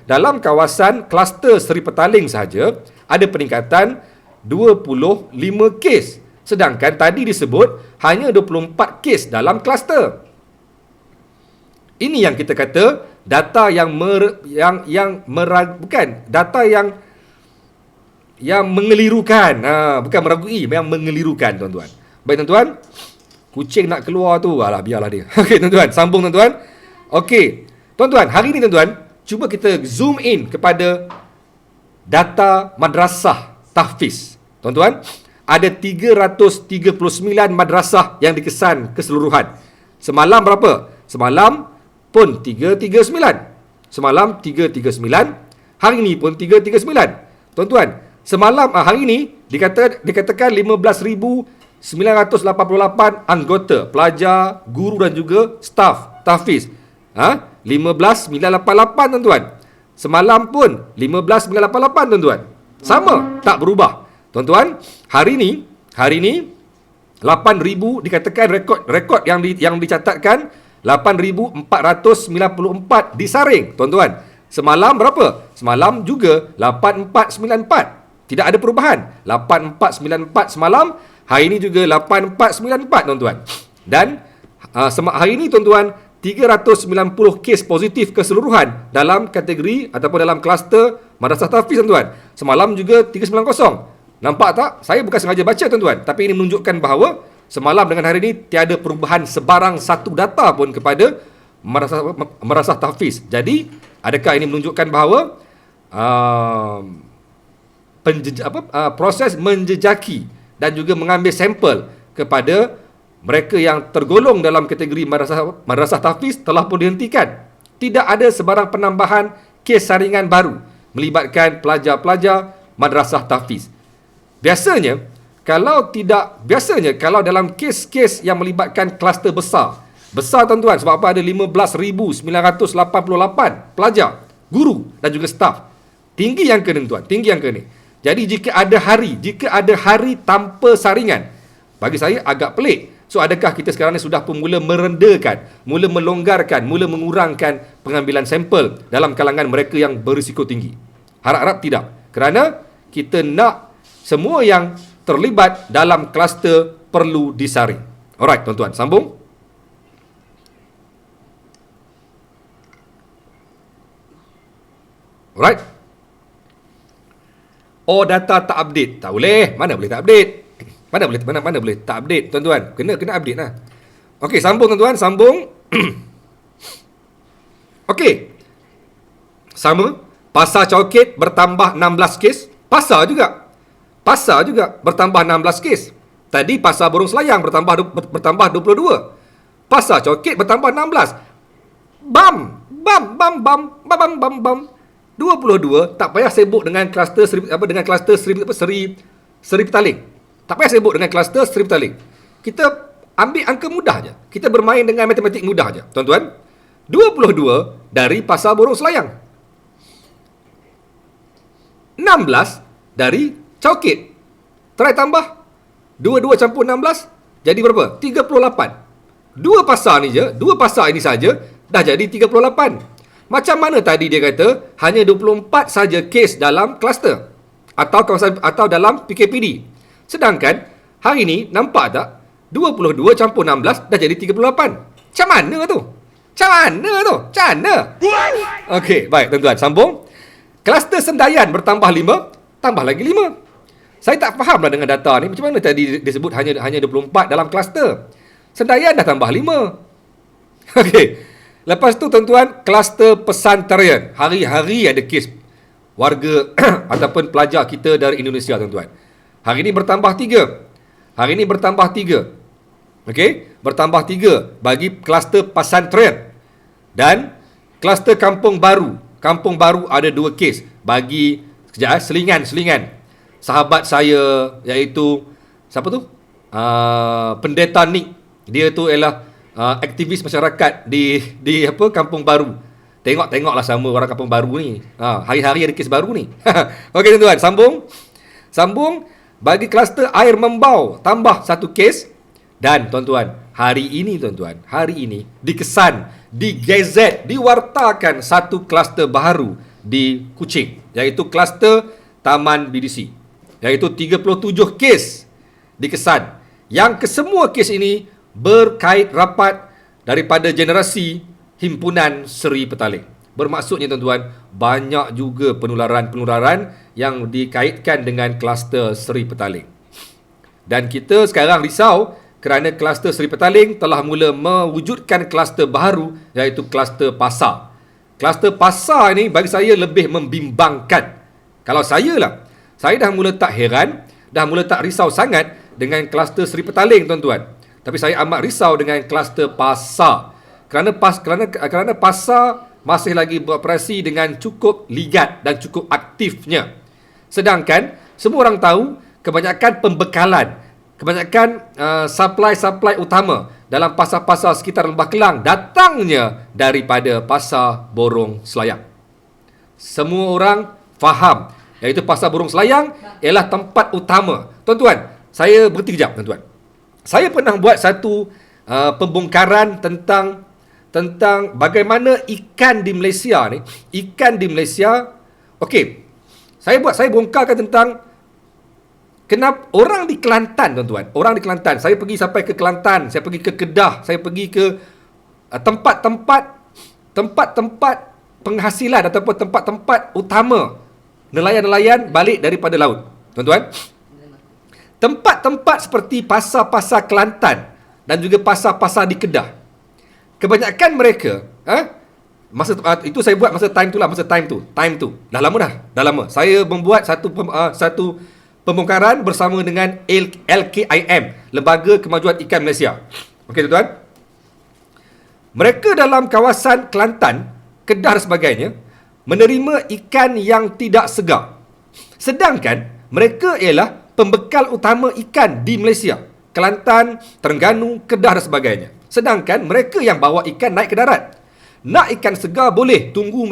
dalam kawasan kluster Seri Petaling sahaja ada peningkatan 25 kes. Sedangkan tadi disebut hanya 24 kes dalam kluster. Ini yang kita kata data data yang mengelirukan. Bukan meragui, yang mengelirukan, tuan-tuan. Baik, tuan-tuan. Kucing nak keluar tu, alah biarlah dia. Okey, tuan-tuan, sambung, tuan-tuan. Okey, tuan-tuan, hari ni, tuan-tuan, cuba kita zoom in kepada data madrasah tahfiz. Tuan-tuan, ada 339 madrasah yang dikesan keseluruhan. Semalam berapa? Semalam pun 339. Semalam 339. Hari ini pun 339. Tuan-tuan, semalam hari ini dikatakan 15,988 anggota, pelajar, guru dan juga staf tahfiz. 15,988, tuan-tuan. Semalam pun 15,988, tuan-tuan. Sama, tak berubah. Tuan-tuan, hari ini 8,000 dikatakan rekod yang dicatatkan 8,494 disaring, tuan-tuan. Semalam berapa? Semalam juga 8,494. Tidak ada perubahan. 8,494 semalam, hari ini juga 8,494, tuan-tuan. Dan hari ini, tuan-tuan, 390 kes positif keseluruhan dalam kategori ataupun dalam kluster madrasah tahfiz, tuan-tuan. Semalam juga 390. Nampak tak? Saya bukan sengaja baca, tuan-tuan. Tapi ini menunjukkan bahawa semalam dengan hari ini tiada perubahan sebarang satu data pun kepada madrasah tahfiz. Jadi, adakah ini menunjukkan bahawa proses menjejaki dan juga mengambil sampel kepada mereka yang tergolong dalam kategori madrasah tahfiz telah pun dihentikan? Tidak ada sebarang penambahan kes saringan baru melibatkan pelajar-pelajar madrasah tahfiz. Biasanya kalau dalam kes-kes yang melibatkan kluster besar, tuan-tuan, sebab apa? Ada 15,988 pelajar, guru dan juga staf. Tinggi yang kena, tuan, tinggi yang kena. Jadi jika ada hari tanpa saringan, bagi saya agak pelik. So, adakah kita sekarang ni sudah pun mula merendakan, mula melonggarkan, mula mengurangkan pengambilan sampel dalam kalangan mereka yang berisiko tinggi? Harap-harap tidak. Kerana kita nak semua yang terlibat dalam kluster perlu disaring. Alright, tuan-tuan, sambung. Alright. Oh, data tak update. Tak boleh. Mana boleh tak update? Mana boleh tak update, tuan-tuan? Kena update lah. Okey, sambung, tuan-tuan, sambung. Okey. Sama, Pasar Coket bertambah 16 kes. Pasar juga bertambah 16 kes. Tadi Pasar Borong Selayang bertambah 22. Pasar Coket bertambah 16. Bam. 22. Tak payah sibuk dengan kluster Seri Petaling. Tak payah sibuk dengan kluster Seri Petaling. Kita ambil angka mudah je. Kita bermain dengan matematik mudah je, tuan-tuan. 22 dari Pasar Borong Selayang. 16 dari Coket. Try tambah 22 campur 16 jadi berapa? 38. Dua pasar ini saja dah jadi 38. Macam mana tadi dia kata hanya 24 saja kes dalam kluster atau dalam PKPD. Sedangkan hari ini nampak tak 22 campur 16 dah jadi 38. Macam mana tu? Okey, baik, tuan-tuan, sambung. Kluster Sendayan bertambah 5, tambah lagi 5. Saya tak faham lah dengan data ni. Macam mana tadi disebut hanya 24 dalam kluster? Sendayan dah tambah 5. Okey. Lepas tu tuan-tuan, kluster pesantren. Hari-hari ada kes warga ataupun pelajar kita dari Indonesia tuan-tuan. Hari ini bertambah 3. Hari ini bertambah 3. Okey, bertambah 3 bagi kluster pesantren. Dan kluster kampung baru. Kampung baru ada 2 kes bagi sekejap selingan. Sahabat saya iaitu siapa tu? Pendeta Nick. Dia tu ialah aktivis masyarakat di apa Kampung Baru. Tengoklah sama orang Kampung Baru ni. Hari-hari ada kes baru ni. Okey tuan-tuan, sambung bagi kluster air membau tambah 1 kes. Dan tuan-tuan, hari ini dikesan, digazet, diwartakan 1 kluster baru di Kuching, iaitu kluster Taman BDC, iaitu 37 kes dikesan. Yang kesemua kes ini berkait rapat daripada generasi Himpunan Seri Petaling. Bermaksudnya tuan-tuan, banyak juga penularan yang dikaitkan dengan kluster Seri Petaling. Dan kita sekarang risau kerana kluster Seri Petaling telah mula mewujudkan kluster baru, iaitu kluster pasar. Kluster pasar ni bagi saya lebih membimbangkan. Kalau saya dah mula tak heran, dah mula tak risau sangat dengan kluster Seri Petaling tuan-tuan. Tapi saya amat risau dengan kluster pasar. Kerana pasar masih lagi beroperasi dengan cukup ligat dan cukup aktifnya. Sedangkan semua orang tahu kebanyakan pembekalan, kebanyakan supply utama dalam pasar-pasar sekitar Lembah Kelang datangnya daripada pasar Borong Selayang. Semua orang faham, iaitu pasar Borong Selayang ialah tempat utama. Tuan-tuan, saya berhenti kejap tuan-tuan. Saya pernah buat satu pembongkaran tentang bagaimana ikan di Malaysia ni. Ikan di Malaysia, okey. Saya bongkarkan tentang kenapa orang di Kelantan tuan-tuan. Orang di Kelantan, saya pergi sampai ke Kelantan, saya pergi ke Kedah, saya pergi ke tempat-tempat penghasilan ataupun tempat-tempat utama nelayan-nelayan balik daripada laut. Tuan-tuan, tempat-tempat seperti pasar-pasar Kelantan dan juga pasar-pasar di Kedah, kebanyakan mereka masa itu saya buat masa time tu dah lama saya membuat satu pembongkaran bersama dengan LKIM, Lembaga Kemajuan Ikan Malaysia. Okey tuan-tuan, mereka dalam kawasan Kelantan, Kedah dan sebagainya menerima ikan yang tidak segar, sedangkan mereka ialah pembekal utama ikan di Malaysia, Kelantan, Terengganu, Kedah dan sebagainya. Sedangkan mereka yang bawa ikan naik ke darat. Nak ikan segar boleh tunggu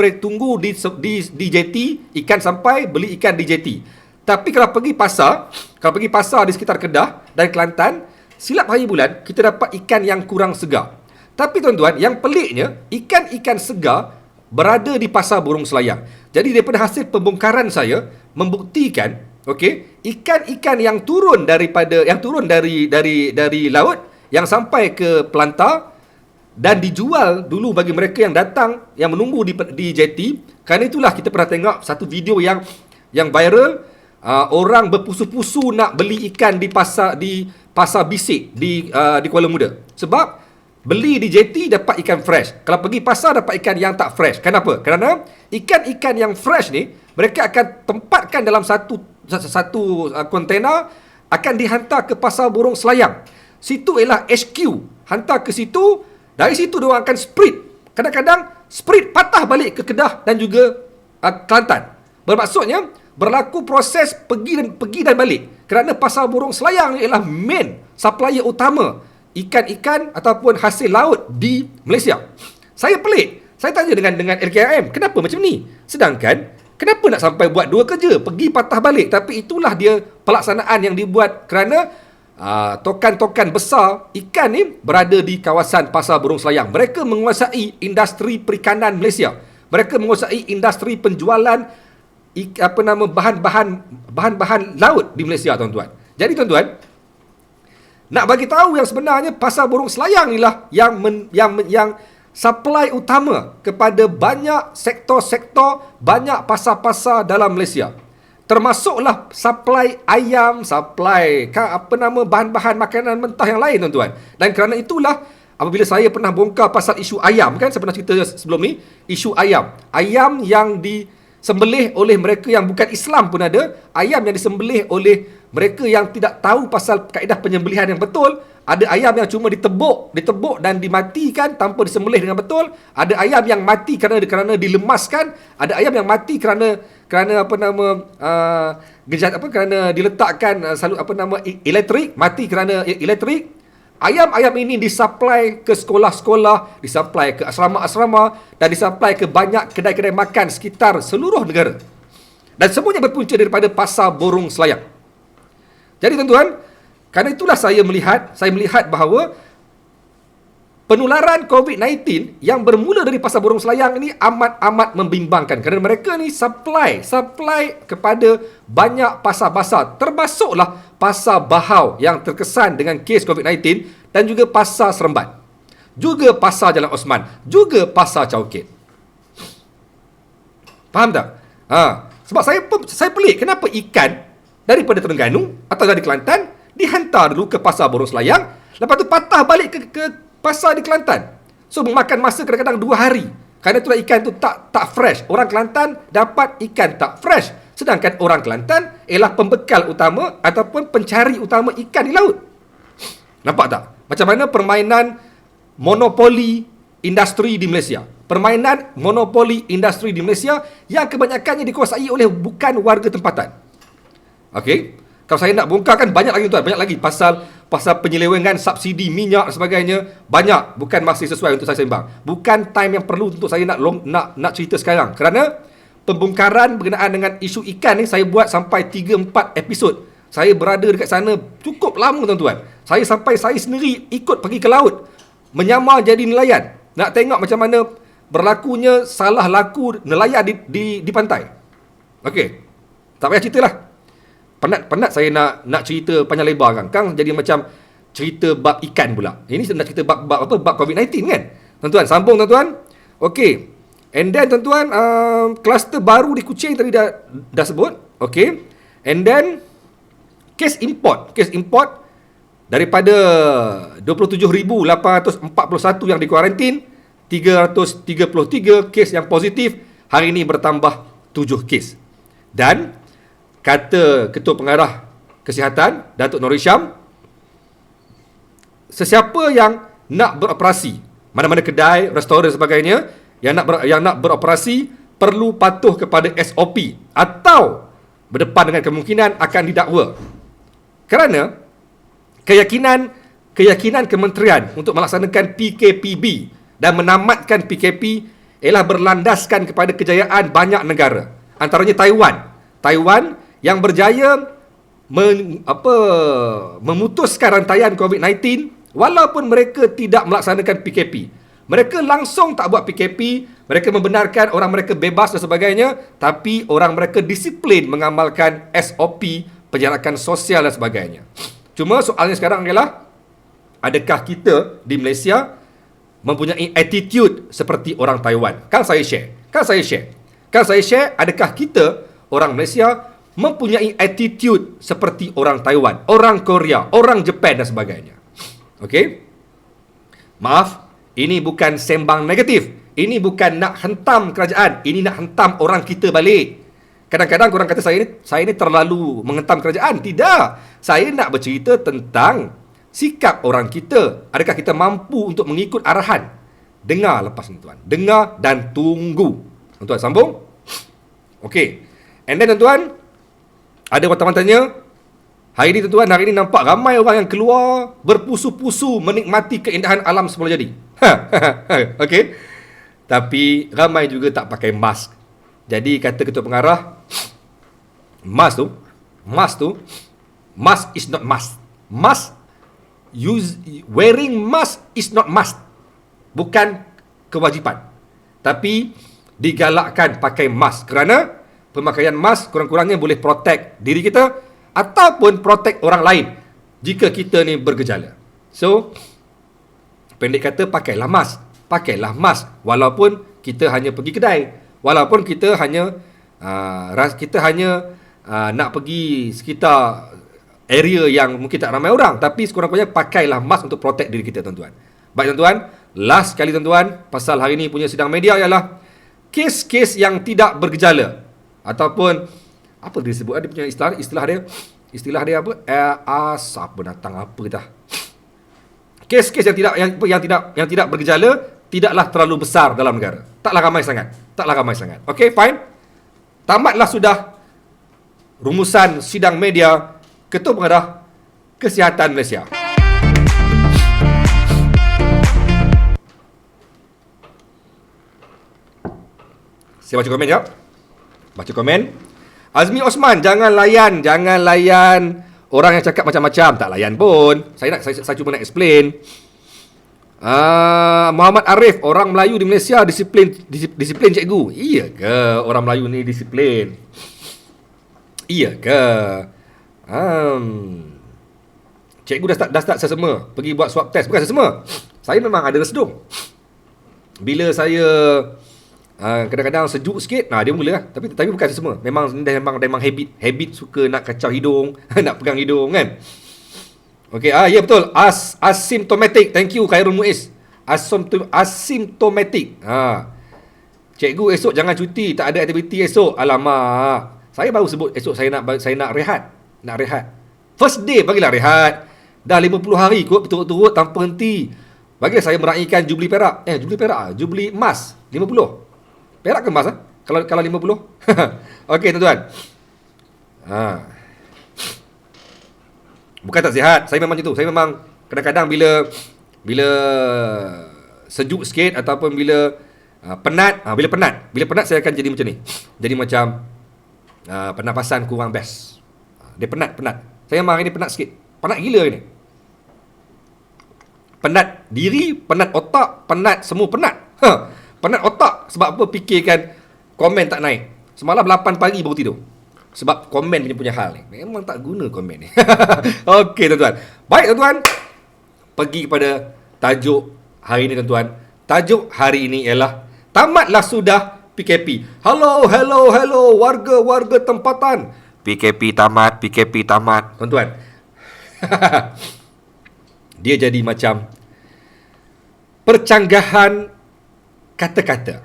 di jeti, ikan sampai beli ikan di jeti. Tapi kalau pergi pasar di sekitar Kedah dan Kelantan, silap hari bulan kita dapat ikan yang kurang segar. Tapi tuan-tuan, yang peliknya, ikan-ikan segar berada di pasar Borong Selayang. Jadi daripada hasil pembongkaran saya membuktikan, okey, ikan-ikan yang turun dari laut yang sampai ke pelantar dan dijual dulu bagi mereka yang datang, yang menunggu di jeti. Kerana itulah kita pernah tengok satu video yang viral, orang berpusu-pusu nak beli ikan di pasar Bisik di Kuala Muda. Sebab beli di jeti dapat ikan fresh, kalau pergi pasar dapat ikan yang tak fresh. Kenapa? Kerana ikan-ikan yang fresh ni mereka akan tempatkan dalam satu kontena, akan dihantar ke pasar Borong Selayang. Situ ialah HQ, hantar ke situ. Dari situ diorang akan sprit. Kadang-kadang sprit patah balik ke Kedah dan juga Kelantan. Bermaksudnya berlaku proses pergi dan balik. Kerana pasar Borong Selayang ialah main supplier utama ikan-ikan ataupun hasil laut di Malaysia. Saya pelik. Saya tanya dengan LKM, kenapa macam ni? Sedangkan kenapa nak sampai buat 2 kerja, pergi patah balik? Tapi itulah dia pelaksanaan yang dibuat kerana tokan-tokan besar ikan ni berada di kawasan pasar Borong Selayang. Mereka menguasai industri perikanan Malaysia. Mereka menguasai industri penjualan bahan-bahan laut di Malaysia, tuan-tuan. Jadi tuan-tuan, nak bagi tahu yang sebenarnya pasar Borong Selayang inilah yang supply utama kepada banyak sektor-sektor, banyak pasar-pasar dalam Malaysia. Termasuklah supply ayam, supply bahan-bahan makanan mentah yang lain, tuan-tuan. Dan kerana itulah apabila saya pernah bongkar pasal isu ayam, kan saya pernah cerita sebelum ni, isu ayam. Ayam yang disembelih oleh mereka yang bukan Islam pun ada, ayam yang disembelih oleh mereka yang tidak tahu pasal kaedah penyembelihan yang betul. Ada ayam yang cuma ditebuk dan dimatikan tanpa disembelih dengan betul. Ada ayam yang mati kerana dilemaskan. Ada ayam yang mati kerana kerana diletakkan elektrik, mati kerana elektrik. Ayam-ayam ini disupply ke sekolah-sekolah, disupply ke asrama-asrama dan disupply ke banyak kedai-kedai makan sekitar seluruh negara. Dan semuanya berpunca daripada pasar borong selayang. Jadi tuan-tuan, kerana itulah saya melihat bahawa penularan COVID-19 yang bermula dari pasar borong selayang ini amat membimbangkan, kerana mereka ni supply kepada banyak pasar-pasar, termasuklah pasar Bahau yang terkesan dengan kes COVID-19 dan juga pasar Seremban, juga pasar Jalan Osman, juga pasar Chowkit. Faham tak? Sebab saya pelik kenapa ikan daripada Terengganu atau dari Kelantan dihantar dulu ke pasar borong selayang, lepas tu patah balik ke pasar di Kelantan. So memakan masa kadang-kadang 2 hari. Kerana itulah ikan tu tak fresh. Orang Kelantan dapat ikan tak fresh, sedangkan orang Kelantan ialah pembekal utama ataupun pencari utama ikan di laut. Nampak tak? Macam mana permainan monopoli industri di Malaysia. Permainan monopoli industri di Malaysia yang kebanyakannya dikuasai oleh bukan warga tempatan. Okey? Kalau saya nak bongkarkan banyak lagi tuan, banyak lagi pasal penyelewengan subsidi minyak dan sebagainya, banyak, bukan masih sesuai untuk saya sembang. Bukan time yang perlu untuk saya nak cerita sekarang. Kerana pembongkaran berkenaan dengan isu ikan ni saya buat sampai 3-4 episod. Saya berada dekat sana cukup lama tuan-tuan. Saya sendiri ikut pergi ke laut, menyamar jadi nelayan. Nak tengok macam mana berlakunya salah laku nelayan di pantai. Okey. Tak payah ceritalah. Penat saya nak cerita panjang lebar kan. Kang jadi macam cerita bab ikan pula. Ini nak cerita bab COVID-19 kan. Tuan-tuan, sambung tuan-tuan. Okey. And then tuan-tuan, kluster baru di Kuching tadi dah sebut. Okey. And then kes import daripada 27,841 yang dikuarantin, 333 kes yang positif, hari ini bertambah 7 kes. Dan kata Ketua Pengarah Kesihatan, Datuk Nur Hisham, sesiapa yang nak beroperasi, mana-mana kedai, restoran dan sebagainya, yang nak beroperasi perlu patuh kepada SOP atau berdepan dengan kemungkinan akan didakwa. Kerana keyakinan kementerian untuk melaksanakan PKPB dan menamatkan PKP ialah berlandaskan kepada kejayaan banyak negara, antaranya Taiwan yang berjaya memutuskan rantaian COVID-19 walaupun mereka tidak melaksanakan PKP. Mereka langsung tak buat PKP, mereka membenarkan orang mereka bebas dan sebagainya, tapi orang mereka disiplin mengamalkan SOP, penjarakan sosial dan sebagainya. Cuma soalnya sekarang ialah, adakah kita di Malaysia mempunyai attitude seperti orang Taiwan? Kan saya share, adakah kita orang Malaysia mempunyai attitude seperti orang Taiwan, orang Korea, orang Jepun dan sebagainya? Okey? Maaf, ini bukan sembang negatif. Ini bukan nak hentam kerajaan, ini nak hentam orang kita balik. Kadang-kadang korang kata saya ni terlalu menghentam kerajaan. Tidak. Saya nak bercerita tentang sikap orang kita. Adakah kita mampu untuk mengikut arahan? Dengar lepas ni tuan. Dengar dan tunggu. Tuan sambung. Okey. And then tuan, ada wartawan tanya, hari ni nampak ramai orang yang keluar berpusu-pusu menikmati keindahan alam semula jadi. Okey. Tapi ramai juga tak pakai mask. Jadi kata Ketua Pengarah, mask is not must. Wearing mask is not must. Bukan kewajipan. Tapi digalakkan pakai mask kerana pemakaian mask kurang-kurangnya boleh protect diri kita ataupun protect orang lain jika kita ni bergejala. So, pendek kata, pakailah mask walaupun kita hanya pergi kedai, walaupun kita hanya nak pergi sekitar area yang mungkin tak ramai orang, tapi sekurang-kurangnya pakailah mask untuk protect diri kita tuan-tuan. Baik tuan-tuan, last sekali tuan-tuan, pasal hari ini punya sidang media ialah kes-kes yang tidak bergejala ataupun apa dia sebut, dia punya istilah dia apa? Apa datang apa dah. Kes-kes yang tidak bergejala tidaklah terlalu besar dalam negara. Taklah ramai sangat. Okey, fine. Tamatlah sudah rumusan sidang media Ketua Pengarah Kesihatan Malaysia. Saya baca komen jap. Baca komen. Azmi Osman, jangan layan orang yang cakap macam-macam. Tak layan pun. Saya cuma nak explain. Muhammad Arif, orang Melayu di Malaysia disiplin cikgu. Iya ke orang Melayu ni disiplin? Iya ke? Cikgu dah start sesama pergi buat swab test. Bukan sesama. Saya memang ada resdung. Bila saya kadang-kadang sejuk sikit, dia mula lah. Tapi bukan sesama. Memang habit suka nak kacau hidung, nak pegang hidung kan. Okey, ya betul. Asymptomatic. Thank you Khairul Muiz. Asymptomatic. Cikgu esok jangan cuti, tak ada aktiviti esok. Alamak. Saya baru sebut esok saya nak rehat. Nak rehat. First day bagilah rehat. Dah 50 hari kot berturut-turut tanpa henti. Bagilah saya meraihkan Jubli Perak. Jubli Emas 50. Perak ke emas Kalau 50. Okey tuan-tuan. Bukan tak sihat. Saya memang macam tu. Saya memang kadang-kadang bila sejuk sikit ataupun bila penat, bila penat saya akan jadi macam ni. Jadi macam pernafasan kurang best. Dia penat. Saya memang hari ni penat sikit. Penat gila ni. Penat diri, penat otak, penat semua penat. Penat otak sebab apa? Fikirkan komen tak naik. Semalam 8 pagi baru tidur. Sebab komen punya hal ni. Memang tak guna komen ni. Okey tuan-tuan. Baik tuan-tuan. Pergi kepada tajuk hari ini tuan-tuan. Tajuk hari ini ialah tamatlah sudah PKP. Hello warga tempatan. PKP tamat. Tuan-tuan. Dia jadi macam percanggahan kata-kata.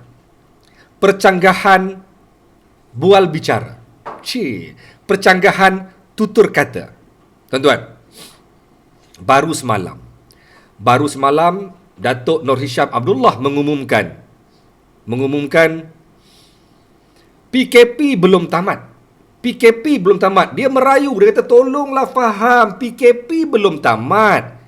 Percanggahan bual bicara. Percanggahan tutur kata. Tuan-tuan, baru semalam Datuk Nur Hisham Abdullah mengumumkan PKP belum tamat. Dia merayu, dia kata tolonglah faham, PKP belum tamat.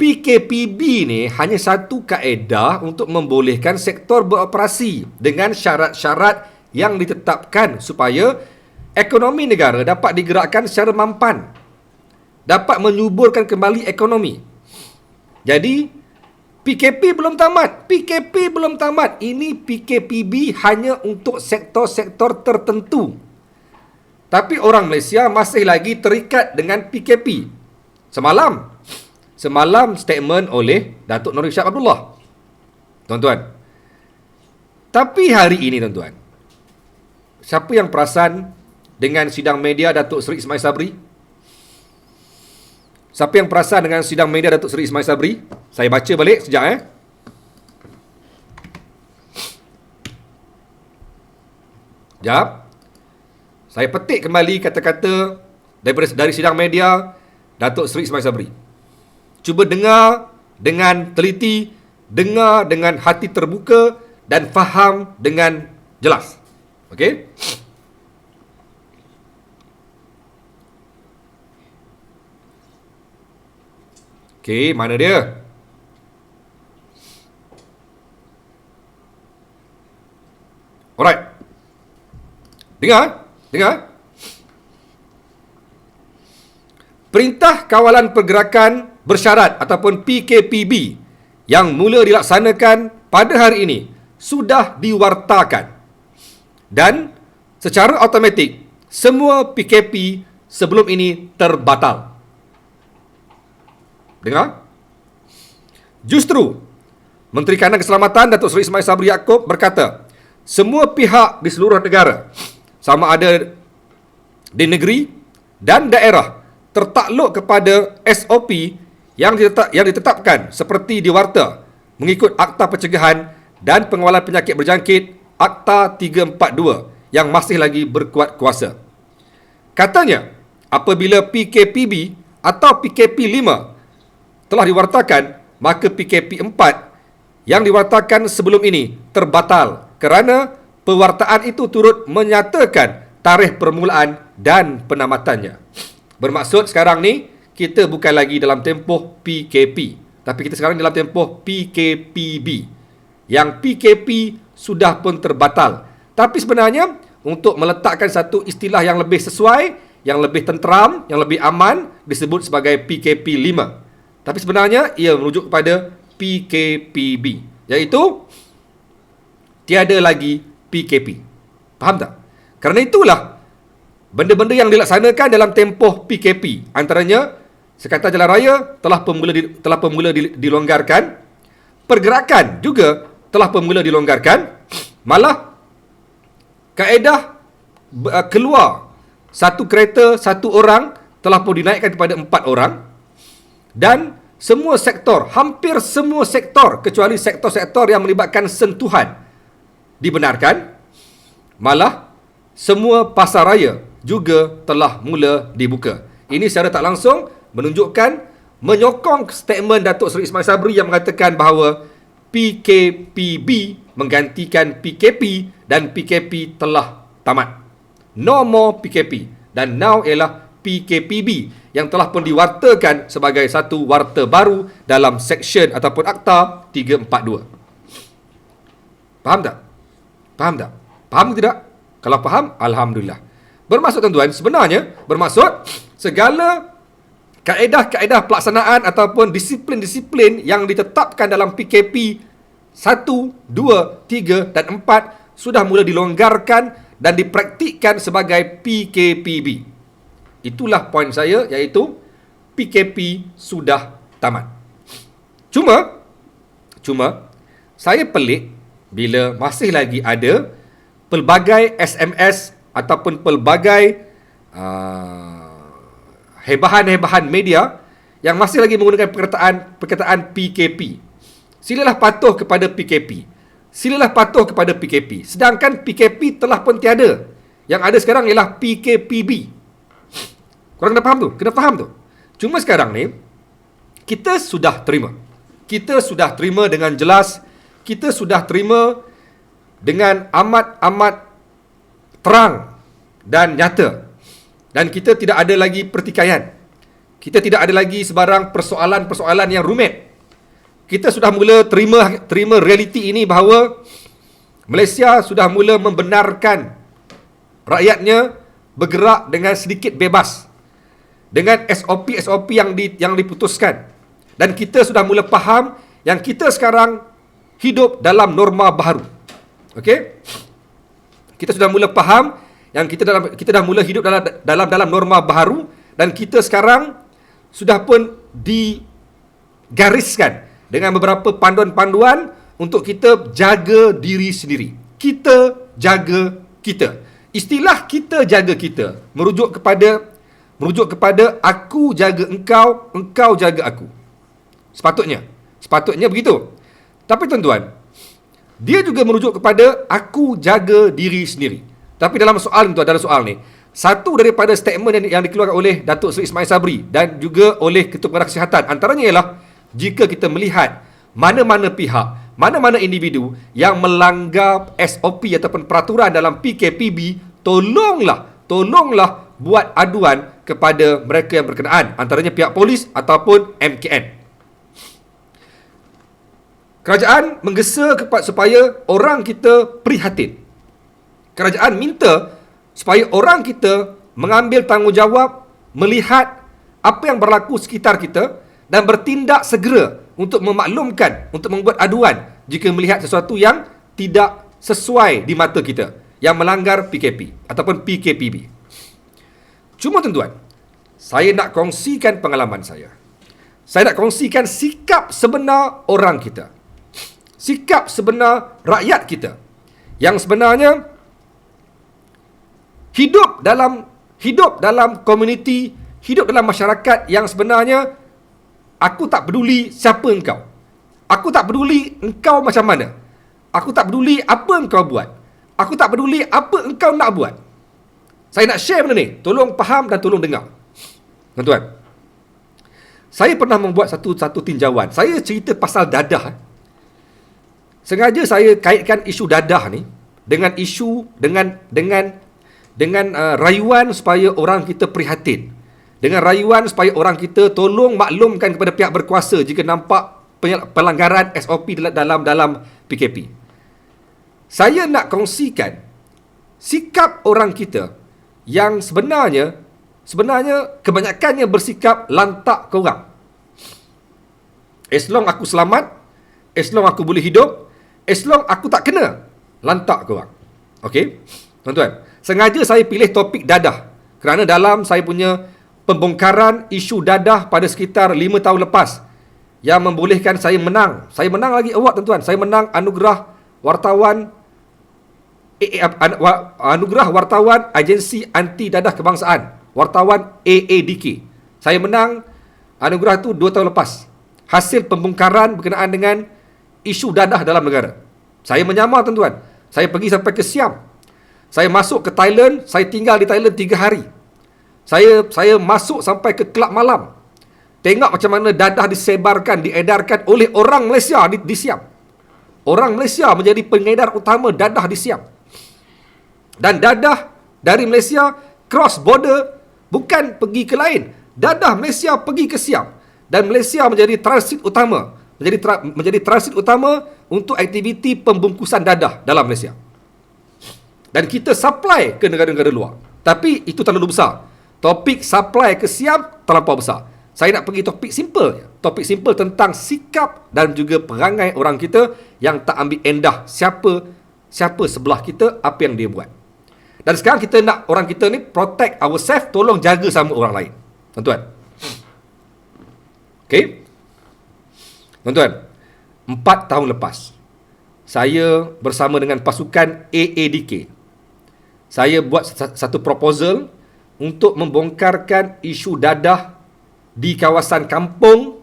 PKPB ni hanya satu kaedah untuk membolehkan sektor beroperasi dengan syarat-syarat yang ditetapkan supaya ekonomi negara dapat digerakkan secara mampan, dapat menyuburkan kembali ekonomi. Jadi PKP belum tamat. Ini PKPB hanya untuk sektor-sektor tertentu. Tapi orang Malaysia masih lagi terikat dengan PKP. Semalam statement oleh Datuk Nur Hisham Abdullah. Tuan-tuan. Tapi hari ini tuan-tuan, siapa yang perasan dengan sidang media Datuk Seri Ismail Sabri? Siapa yang perasan dengan sidang media Datuk Seri Ismail Sabri? Saya baca balik sekejap Sekejap. Saya petik kembali kata-kata dari sidang media Datuk Seri Ismail Sabri. Cuba dengar dengan teliti, dengar dengan hati terbuka dan faham dengan jelas. Okey? Okey, mana dia? Alright. Dengar. Perintah Kawalan Pergerakan Bersyarat ataupun PKPB yang mula dilaksanakan pada hari ini sudah diwartakan. Dan secara automatik semua PKP sebelum ini terbatal. Dengar? Justru Menteri Kanan Keselamatan Datuk Seri Ismail Sabri Yaakob berkata, semua pihak di seluruh negara, sama ada di negeri dan daerah, tertakluk kepada SOP yang ditetapkan seperti di warta mengikut Akta Pencegahan dan Pengawalan Penyakit Berjangkit Akta 342 yang masih lagi berkuat kuasa. Katanya, apabila PKPB atau PKP 5 telah diwartakan, maka PKP 4 yang diwartakan sebelum ini terbatal kerana pewartaan itu turut menyatakan tarikh permulaan dan penamatannya. Bermaksud sekarang ni kita bukan lagi dalam tempoh PKP, tapi kita sekarang dalam tempoh PKPB. Yang PKP sudah pun terbatal. Tapi sebenarnya untuk meletakkan satu istilah yang lebih sesuai, yang lebih tenteram, yang lebih aman, disebut sebagai PKP 5. Tapi sebenarnya ia merujuk kepada PKPB, iaitu tiada lagi PKP. Faham tak? Kerana itulah benda-benda yang dilaksanakan dalam tempoh PKP, antaranya Sekatan Jalan Raya telah bermula dilonggarkan, pergerakan juga telah bermula dilonggarkan, malah kaedah keluar satu kereta satu orang telah pun dinaikkan kepada 4 orang, dan semua sektor, hampir semua sektor kecuali sektor-sektor yang melibatkan sentuhan dibenarkan, malah semua pasar raya juga telah mula dibuka. Ini secara tak langsung menyokong statement Datuk Seri Ismail Sabri yang mengatakan bahawa PKPB menggantikan PKP dan PKP telah tamat. No more PKP, dan now ialah PKPB yang telah pun diwartakan sebagai satu warta baru dalam seksyen ataupun Akta 342. Faham tak? Faham tak? Faham tidak? Kalau faham, Alhamdulillah. Bermaksud tuan-tuan, sebenarnya bermaksud segala kaedah-kaedah pelaksanaan ataupun disiplin-disiplin yang ditetapkan dalam PKP 1, 2, 3 dan 4 sudah mula dilonggarkan dan dipraktikkan sebagai PKPB. Itulah poin saya, iaitu PKP sudah tamat. Cuma saya pelik bila masih lagi ada pelbagai SMS ataupun pelbagai hebahan-hebahan media yang masih lagi menggunakan perkataan PKP. Silalah patuh kepada PKP. Silalah patuh kepada PKP. Sedangkan PKP telah pun tiada. Yang ada sekarang ialah PKPB. Korang kena faham tu? Kena faham tu? Cuma sekarang ni, kita sudah terima. Kita sudah terima dengan jelas. Kita sudah terima dengan amat-amat terang dan nyata. Dan kita tidak ada lagi pertikaian. Kita tidak ada lagi sebarang persoalan-persoalan yang rumit. Kita sudah mula terima realiti ini bahawa Malaysia sudah mula membenarkan rakyatnya bergerak dengan sedikit bebas dengan SOP-SOP yang diputuskan. Dan kita sudah mula faham yang kita sekarang hidup dalam norma baru. Okey? Kita sudah mula faham yang kita dah mula hidup dalam norma baru, dan kita sekarang sudah pun digariskan dengan beberapa panduan-panduan untuk kita jaga diri sendiri. Kita jaga kita. Istilah kita jaga kita merujuk kepada aku jaga engkau, engkau jaga aku. Sepatutnya begitu. Tapi tuan-tuan, dia juga merujuk kepada aku jaga diri sendiri. Tapi dalam soal ni, satu daripada statement yang dikeluarkan oleh Datuk Seri Ismail Sabri dan juga oleh Ketua Pengarah Kesihatan, antaranya ialah jika kita melihat mana-mana pihak, mana-mana individu yang melanggar SOP ataupun peraturan dalam PKPB, tolonglah buat aduan kepada mereka yang berkenaan, antaranya pihak polis ataupun MKN. Kerajaan menggesa supaya orang kita prihatin. Kerajaan minta supaya orang kita mengambil tanggungjawab, melihat apa yang berlaku sekitar kita dan bertindak segera untuk memaklumkan, untuk membuat aduan jika melihat sesuatu yang tidak sesuai di mata kita, yang melanggar PKP ataupun PKPB. Cuma tuan-tuan, saya nak kongsikan pengalaman saya. Saya nak kongsikan sikap sebenar orang kita. Sikap sebenar rakyat kita yang sebenarnya hidup dalam komuniti, hidup dalam masyarakat yang sebenarnya Aku tak peduli siapa engkau. Aku tak peduli engkau macam mana. Aku tak peduli apa engkau buat. Aku tak peduli apa engkau nak buat. Saya nak share benda ni. Tolong faham dan tolong dengar. Tuan-tuan, saya pernah membuat satu tinjauan. Saya cerita pasal dadah. Sengaja saya kaitkan isu dadah ni dengan isu dengan rayuan supaya orang kita prihatin. Dengan rayuan supaya orang kita tolong maklumkan kepada pihak berkuasa jika nampak pelanggaran SOP dalam PKP. Saya nak kongsikan sikap orang kita yang sebenarnya kebanyakannya bersikap lantak ke orang. As long aku selamat, as long aku boleh hidup, as long aku tak kena lantak ke orang. Okey? Tuan-tuan, sengaja saya pilih topik dadah kerana dalam saya punya pembongkaran isu dadah pada sekitar 5 tahun lepas yang membolehkan saya menang. Saya menang lagi award, tuan-tuan. Saya menang anugerah wartawan Agensi Anti Dadah Kebangsaan, wartawan AADK. Saya menang anugerah itu 2 tahun lepas. Hasil pembongkaran berkenaan dengan isu dadah dalam negara. Saya menyamar, tuan-tuan. Saya pergi sampai ke Siam. Saya masuk ke Thailand, saya tinggal di Thailand 3 hari. Saya masuk sampai ke kelab malam. Tengok macam mana dadah disebarkan, diedarkan oleh orang Malaysia di Siam. Orang Malaysia menjadi pengedar utama dadah di Siam. Dan dadah dari Malaysia cross border, bukan pergi ke lain. Dadah Malaysia pergi ke Siam. Dan Malaysia menjadi transit utama. Menjadi transit utama untuk aktiviti pembungkusan dadah dalam Malaysia. Dan kita supply ke negara-negara luar. Tapi itu terlalu besar. Topik supply ke Siam terlampau besar. Saya nak pergi topik simple. Topik simple tentang sikap dan juga perangai orang kita yang tak ambil endah siapa sebelah kita, apa yang dia buat. Dan sekarang kita nak orang kita ni protect ourselves, tolong jaga sama orang lain. Tuan-tuan. Okey? Tuan-tuan, 4 tahun lepas, saya bersama dengan pasukan AADK, saya buat satu proposal untuk membongkarkan isu dadah di kawasan kampung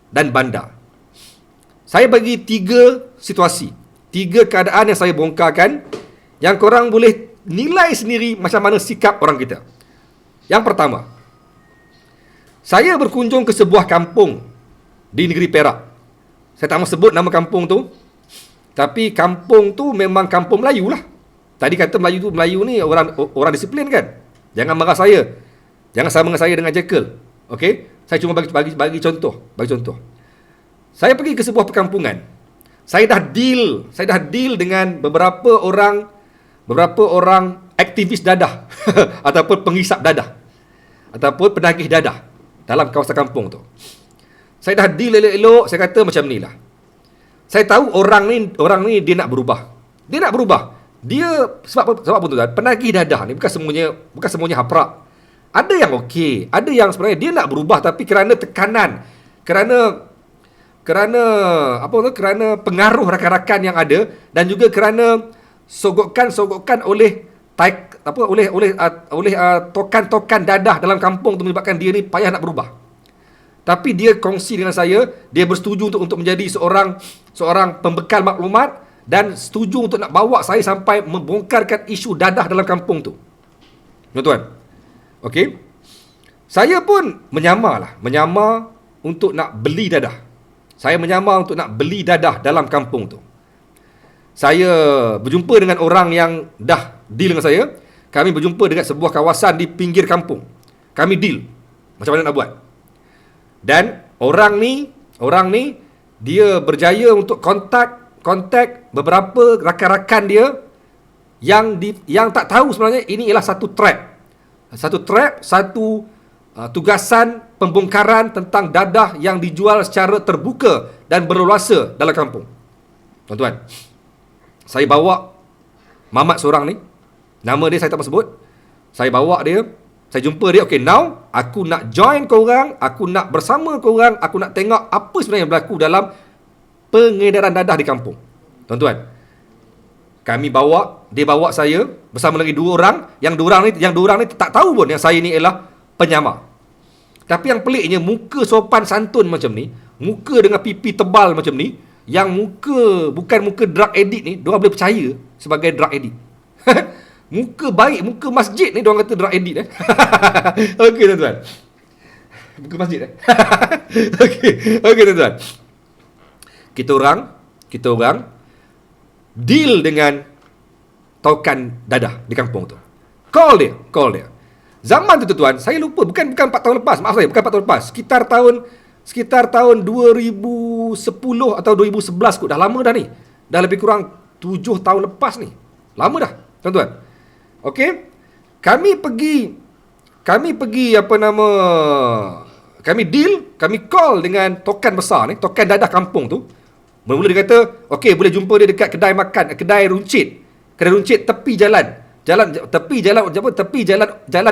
dan bandar. Saya bagi 3 situasi, 3 keadaan yang saya bongkarkan, yang korang boleh nilai sendiri macam mana sikap orang kita. Yang pertama, saya berkunjung ke sebuah kampung di negeri Perak. Saya tak mahu sebut nama kampung tu, tapi kampung tu memang kampung Melayu lah. Tadi kata Melayu ni orang disiplin kan? Jangan marah saya. Jangan sama dengan saya dengan Jekyll. Okey? Saya cuma bagi contoh. Saya pergi ke sebuah perkampungan. Saya dah deal dengan beberapa orang aktivis dadah ataupun penghisap dadah ataupun penagih dadah dalam kawasan kampung tu. Saya dah deal elok-elok, saya kata macam ni lah. Saya tahu orang ni dia nak berubah. Dia sebab apa tu kan? Penagih dadah ni bukan semuanya haprak. Ada yang okey, ada yang sebenarnya dia nak berubah tapi kerana tekanan, kerana pengaruh rakan-rakan yang ada dan juga kerana sogokan oleh tokan-tokan dadah dalam kampung tu menyebabkan dia ni payah nak berubah. Tapi dia kongsi dengan saya, dia bersetuju untuk menjadi seorang pembekal maklumat dan setuju untuk nak bawa saya sampai membongkarkan isu dadah dalam kampung tu. Tuan-tuan. Okey. Saya pun menyamar untuk nak beli dadah. Saya menyamar untuk nak beli dadah dalam kampung tu. Saya berjumpa dengan orang yang dah deal dengan saya. Kami berjumpa dekat sebuah kawasan di pinggir kampung. Kami deal macam mana nak buat. Dan orang ni dia berjaya untuk kontak beberapa rakan-rakan dia yang tak tahu sebenarnya ini ialah satu tugasan pembongkaran tentang dadah yang dijual secara terbuka dan berleluasa dalam kampung. Tuan-tuan, saya bawa mamat seorang ni, nama dia saya tak mahu sebut. Saya bawa dia, saya jumpa dia, okay, now aku nak join korang, aku nak bersama korang, aku nak tengok apa sebenarnya yang berlaku dalam pengedaran dadah di kampung. Tuan-tuan, dia bawa saya bersama lagi 2 orang, yang dua orang ni tak tahu pun yang saya ni ialah penyamar. Tapi yang peliknya, muka sopan santun macam ni, muka dengan pipi tebal macam ni, yang muka bukan muka drug addict ni, diorang boleh percaya sebagai drug addict. Muka baik, muka masjid ni diorang kata drug addict. Okey tuan-tuan. Muka masjid Okey tuan-tuan. Kita orang deal dengan taukan dadah di kampung tu. Call dia. Zaman tu tuan, saya lupa, bukan 4 tahun lepas. Maaf saya, bukan 4 tahun lepas. Sekitar tahun 2010 atau 2011 kot. Dah lama dah ni. Dah lebih kurang 7 tahun lepas ni. Lama dah, tuan-tuan. Okey. Kami pergi kami deal, kami call dengan tokan besar ni, tokan dadah kampung tu. Mula-mula dia kata, okey, boleh jumpa dia dekat kedai makan, kedai runcit tepi jalan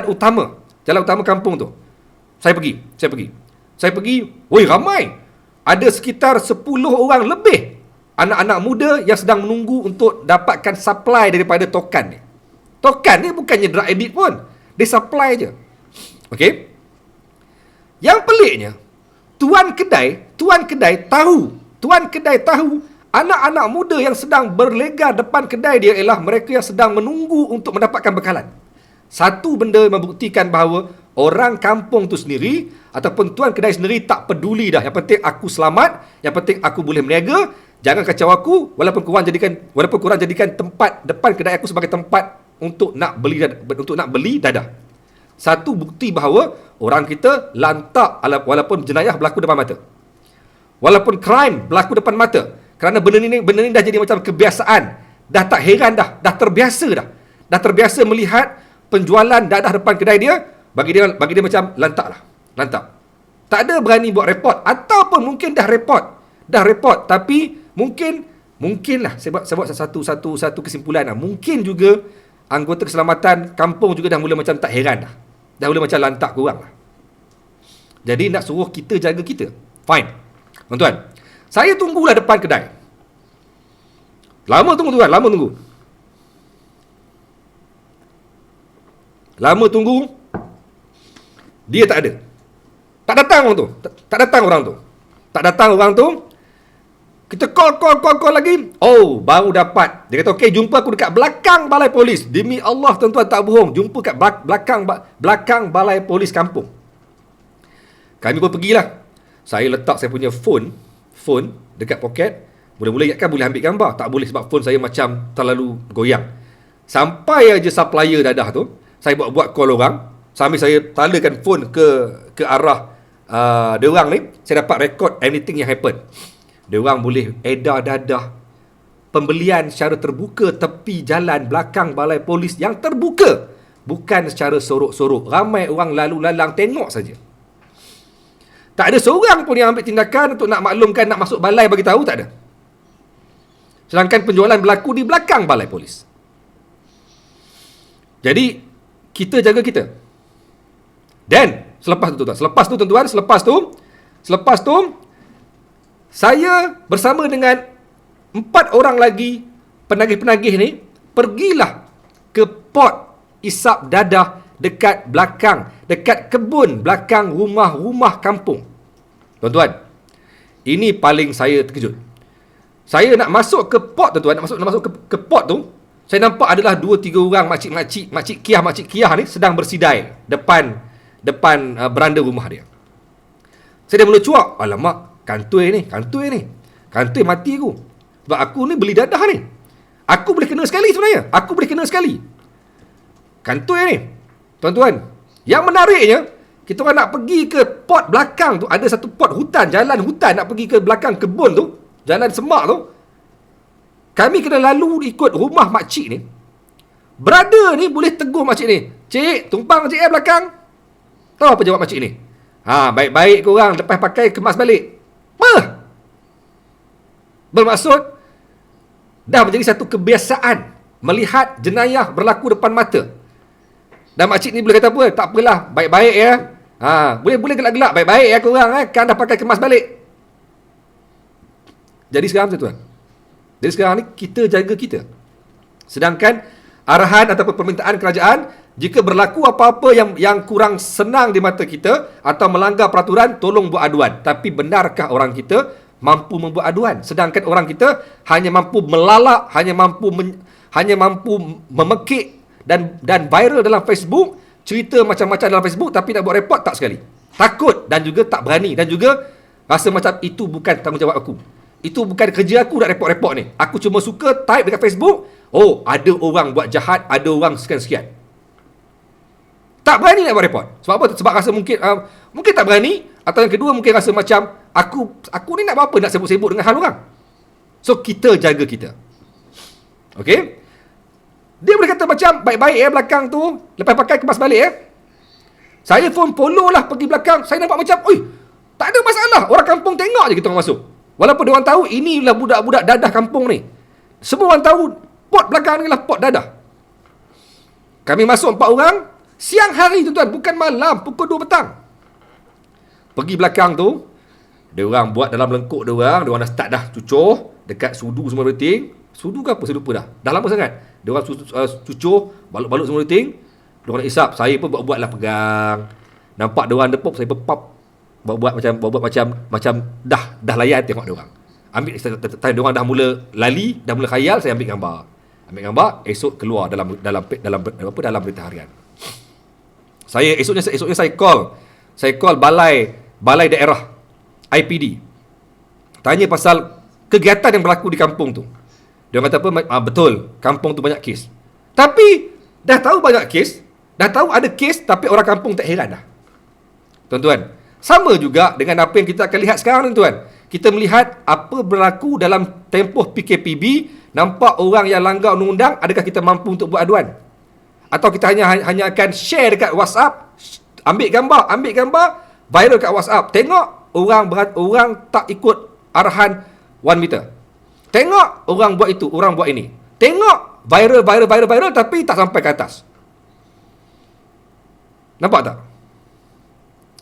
utama kampung tu. Saya pergi, woi, ramai. Ada sekitar 10 orang lebih anak-anak muda yang sedang menunggu untuk dapatkan supply daripada tokan ni. Tokan ni bukannya drug addict pun, dia supply je. Okey. Yang peliknya, tuan kedai tahu anak-anak muda yang sedang berlegar depan kedai dia ialah mereka yang sedang menunggu untuk mendapatkan bekalan. Satu benda membuktikan bahawa orang kampung tu sendiri ataupun tuan kedai sendiri tak peduli dah. Yang penting aku selamat, yang penting aku boleh berniaga, jangan kacau aku walaupun korang jadikan tempat depan kedai aku sebagai tempat untuk nak beli dadah. Satu bukti bahawa orang kita lantak walaupun jenayah berlaku depan mata. Walaupun crime berlaku depan mata. Kerana benda ni dah jadi macam kebiasaan. Dah tak heran dah. Dah terbiasa dah. Dah terbiasa melihat penjualan dadah depan kedai dia. Bagi dia macam lantak lah. Lantak. Tak ada berani buat report. Ataupun mungkin dah report. Tapi mungkin lah. Saya buat satu kesimpulan lah. Mungkin juga anggota keselamatan kampung juga dah mula macam tak heran dah. Dah mula macam lantak korang lah. Jadi nak suruh kita jaga kita. Fine. Tuan-tuan, saya tunggulah depan kedai. Lama tunggu. Dia tak ada. Tak datang orang tu. Kita call lagi. Oh, baru dapat. Dia kata, okey, jumpa aku dekat belakang balai polis. Demi Allah, tuan-tuan, tak bohong. Jumpa kat belakang balai polis kampung. Kami pun pergilah. Saya letak saya punya phone dekat poket. Mula-mula ingatkan boleh ambil gambar. Tak boleh sebab phone saya macam terlalu goyang. Sampai aja supplier dadah tu, saya buat call orang. Sambil saya talakan phone ke arah dia orang ni, saya dapat record anything yang happen. Dia orang boleh edar dadah pembelian secara terbuka tepi jalan belakang balai polis yang terbuka. Bukan secara sorok-sorok. Ramai orang lalu lalang tengok saja. Tak ada seorang pun yang ambil tindakan untuk nak maklumkan, nak masuk balai bagi tahu, tak ada. Sedangkan penjualan berlaku di belakang balai polis. Jadi, kita jaga kita. Dan, selepas tu tuan-tuan, saya bersama dengan 4 orang lagi penagih-penagih ni, pergilah ke port isap dadah dekat kebun belakang rumah-rumah kampung. Tuan-tuan, ini paling saya terkejut. Saya nak masuk ke port, tuan-tuan, nak masuk ke port tu, saya nampak adalah 2-3 orang makcik kiah ni sedang bersidai depan beranda rumah dia. Saya dah mula cuak, alamak, kantoi ni. Kantoi mati aku. Sebab aku ni beli dadah ni. Aku boleh kena sekali sebenarnya. Kantoi ni. Tuan-tuan, yang menariknya, kita orang nak pergi ke port belakang tu, ada satu port hutan, jalan hutan nak pergi ke belakang kebun tu, jalan semak tu. Kami kena lalu ikut rumah makcik ni. Brother ni boleh tegur makcik ni, "Cik, tumpang cik belakang." Tahu apa jawab makcik ni? Baik-baik korang, lepas pakai kemas balik. Bermaksud, dah menjadi satu kebiasaan melihat jenayah berlaku depan mata. Dan makcik ni boleh kata apa? Tak apalah, baik-baik ya. Boleh gelak-gelak, baik-baik ya korang, kan dah pakai kemas balik. Jadi sekarang tuan-tuan, ni kita jaga kita. Sedangkan arahan ataupun permintaan kerajaan, Jika berlaku apa-apa yang kurang senang di mata kita atau melanggar peraturan, tolong buat aduan. Tapi benarkah orang kita mampu membuat aduan? Sedangkan orang kita hanya mampu melalak, hanya mampu memekik dan viral dalam Facebook, cerita macam-macam dalam Facebook, tapi nak buat report tak sekali. Takut dan juga tak berani, dan juga rasa macam itu bukan tanggungjawab aku. Itu bukan kerja aku nak report-report ni. Aku cuma suka type dekat Facebook, oh ada orang buat jahat, ada orang sekian-sekian. Tak berani nak buat report. Sebab apa? Sebab rasa mungkin tak berani, atau yang kedua mungkin rasa macam aku ni nak buat apa, nak sibuk-sibuk dengan hal orang. So kita jaga kita. Okey? Dia boleh kata macam baik-baik belakang tu, lepas pakai kemas balik Saya pun follow lah pergi belakang. Saya nampak macam, oi, tak ada masalah. Orang kampung tengok je kita orang masuk. Walaupun dia orang tahu inilah budak-budak dadah kampung ni. Semua orang tahu pot belakang ni lah pot dadah. Kami masuk 4 orang. Siang hari tuan-tuan, bukan malam, pukul 2 petang. Pergi belakang tu, dia orang buat dalam lengkuk dia orang dah start dah cucur dekat sudu semua everything. Sudu ke apa saya lupa dah. Dah lama sangat. Dia orang cucur, balut-balut semua everything. Dia orang nak isap, saya pun buat lah pegang. Nampak dia orang depop, saya pop. Buat macam dah layan tengok dia orang. Ambil time dia orang dah mula lali, dah mula khayal, saya ambil gambar, esok keluar dalam berita harian. Esoknya saya call balai daerah IPD. Tanya pasal kegiatan yang berlaku di kampung tu. Dia kata apa? Betul, kampung tu banyak kes. Tapi dah tahu banyak kes, dah tahu ada kes, tapi orang kampung tak heran dah. Tuan-tuan, sama juga dengan apa yang kita akan lihat sekarang, tuan-tuan. Kita melihat apa berlaku dalam tempoh PKPB, nampak orang yang langgar undang-undang, adakah kita mampu untuk buat aduan? Atau kita hanya akan share dekat WhatsApp, ambil gambar, viral kat WhatsApp. Tengok orang tak ikut arahan 1 meter. Tengok orang buat itu, orang buat ini. Tengok viral tapi tak sampai ke atas. Nampak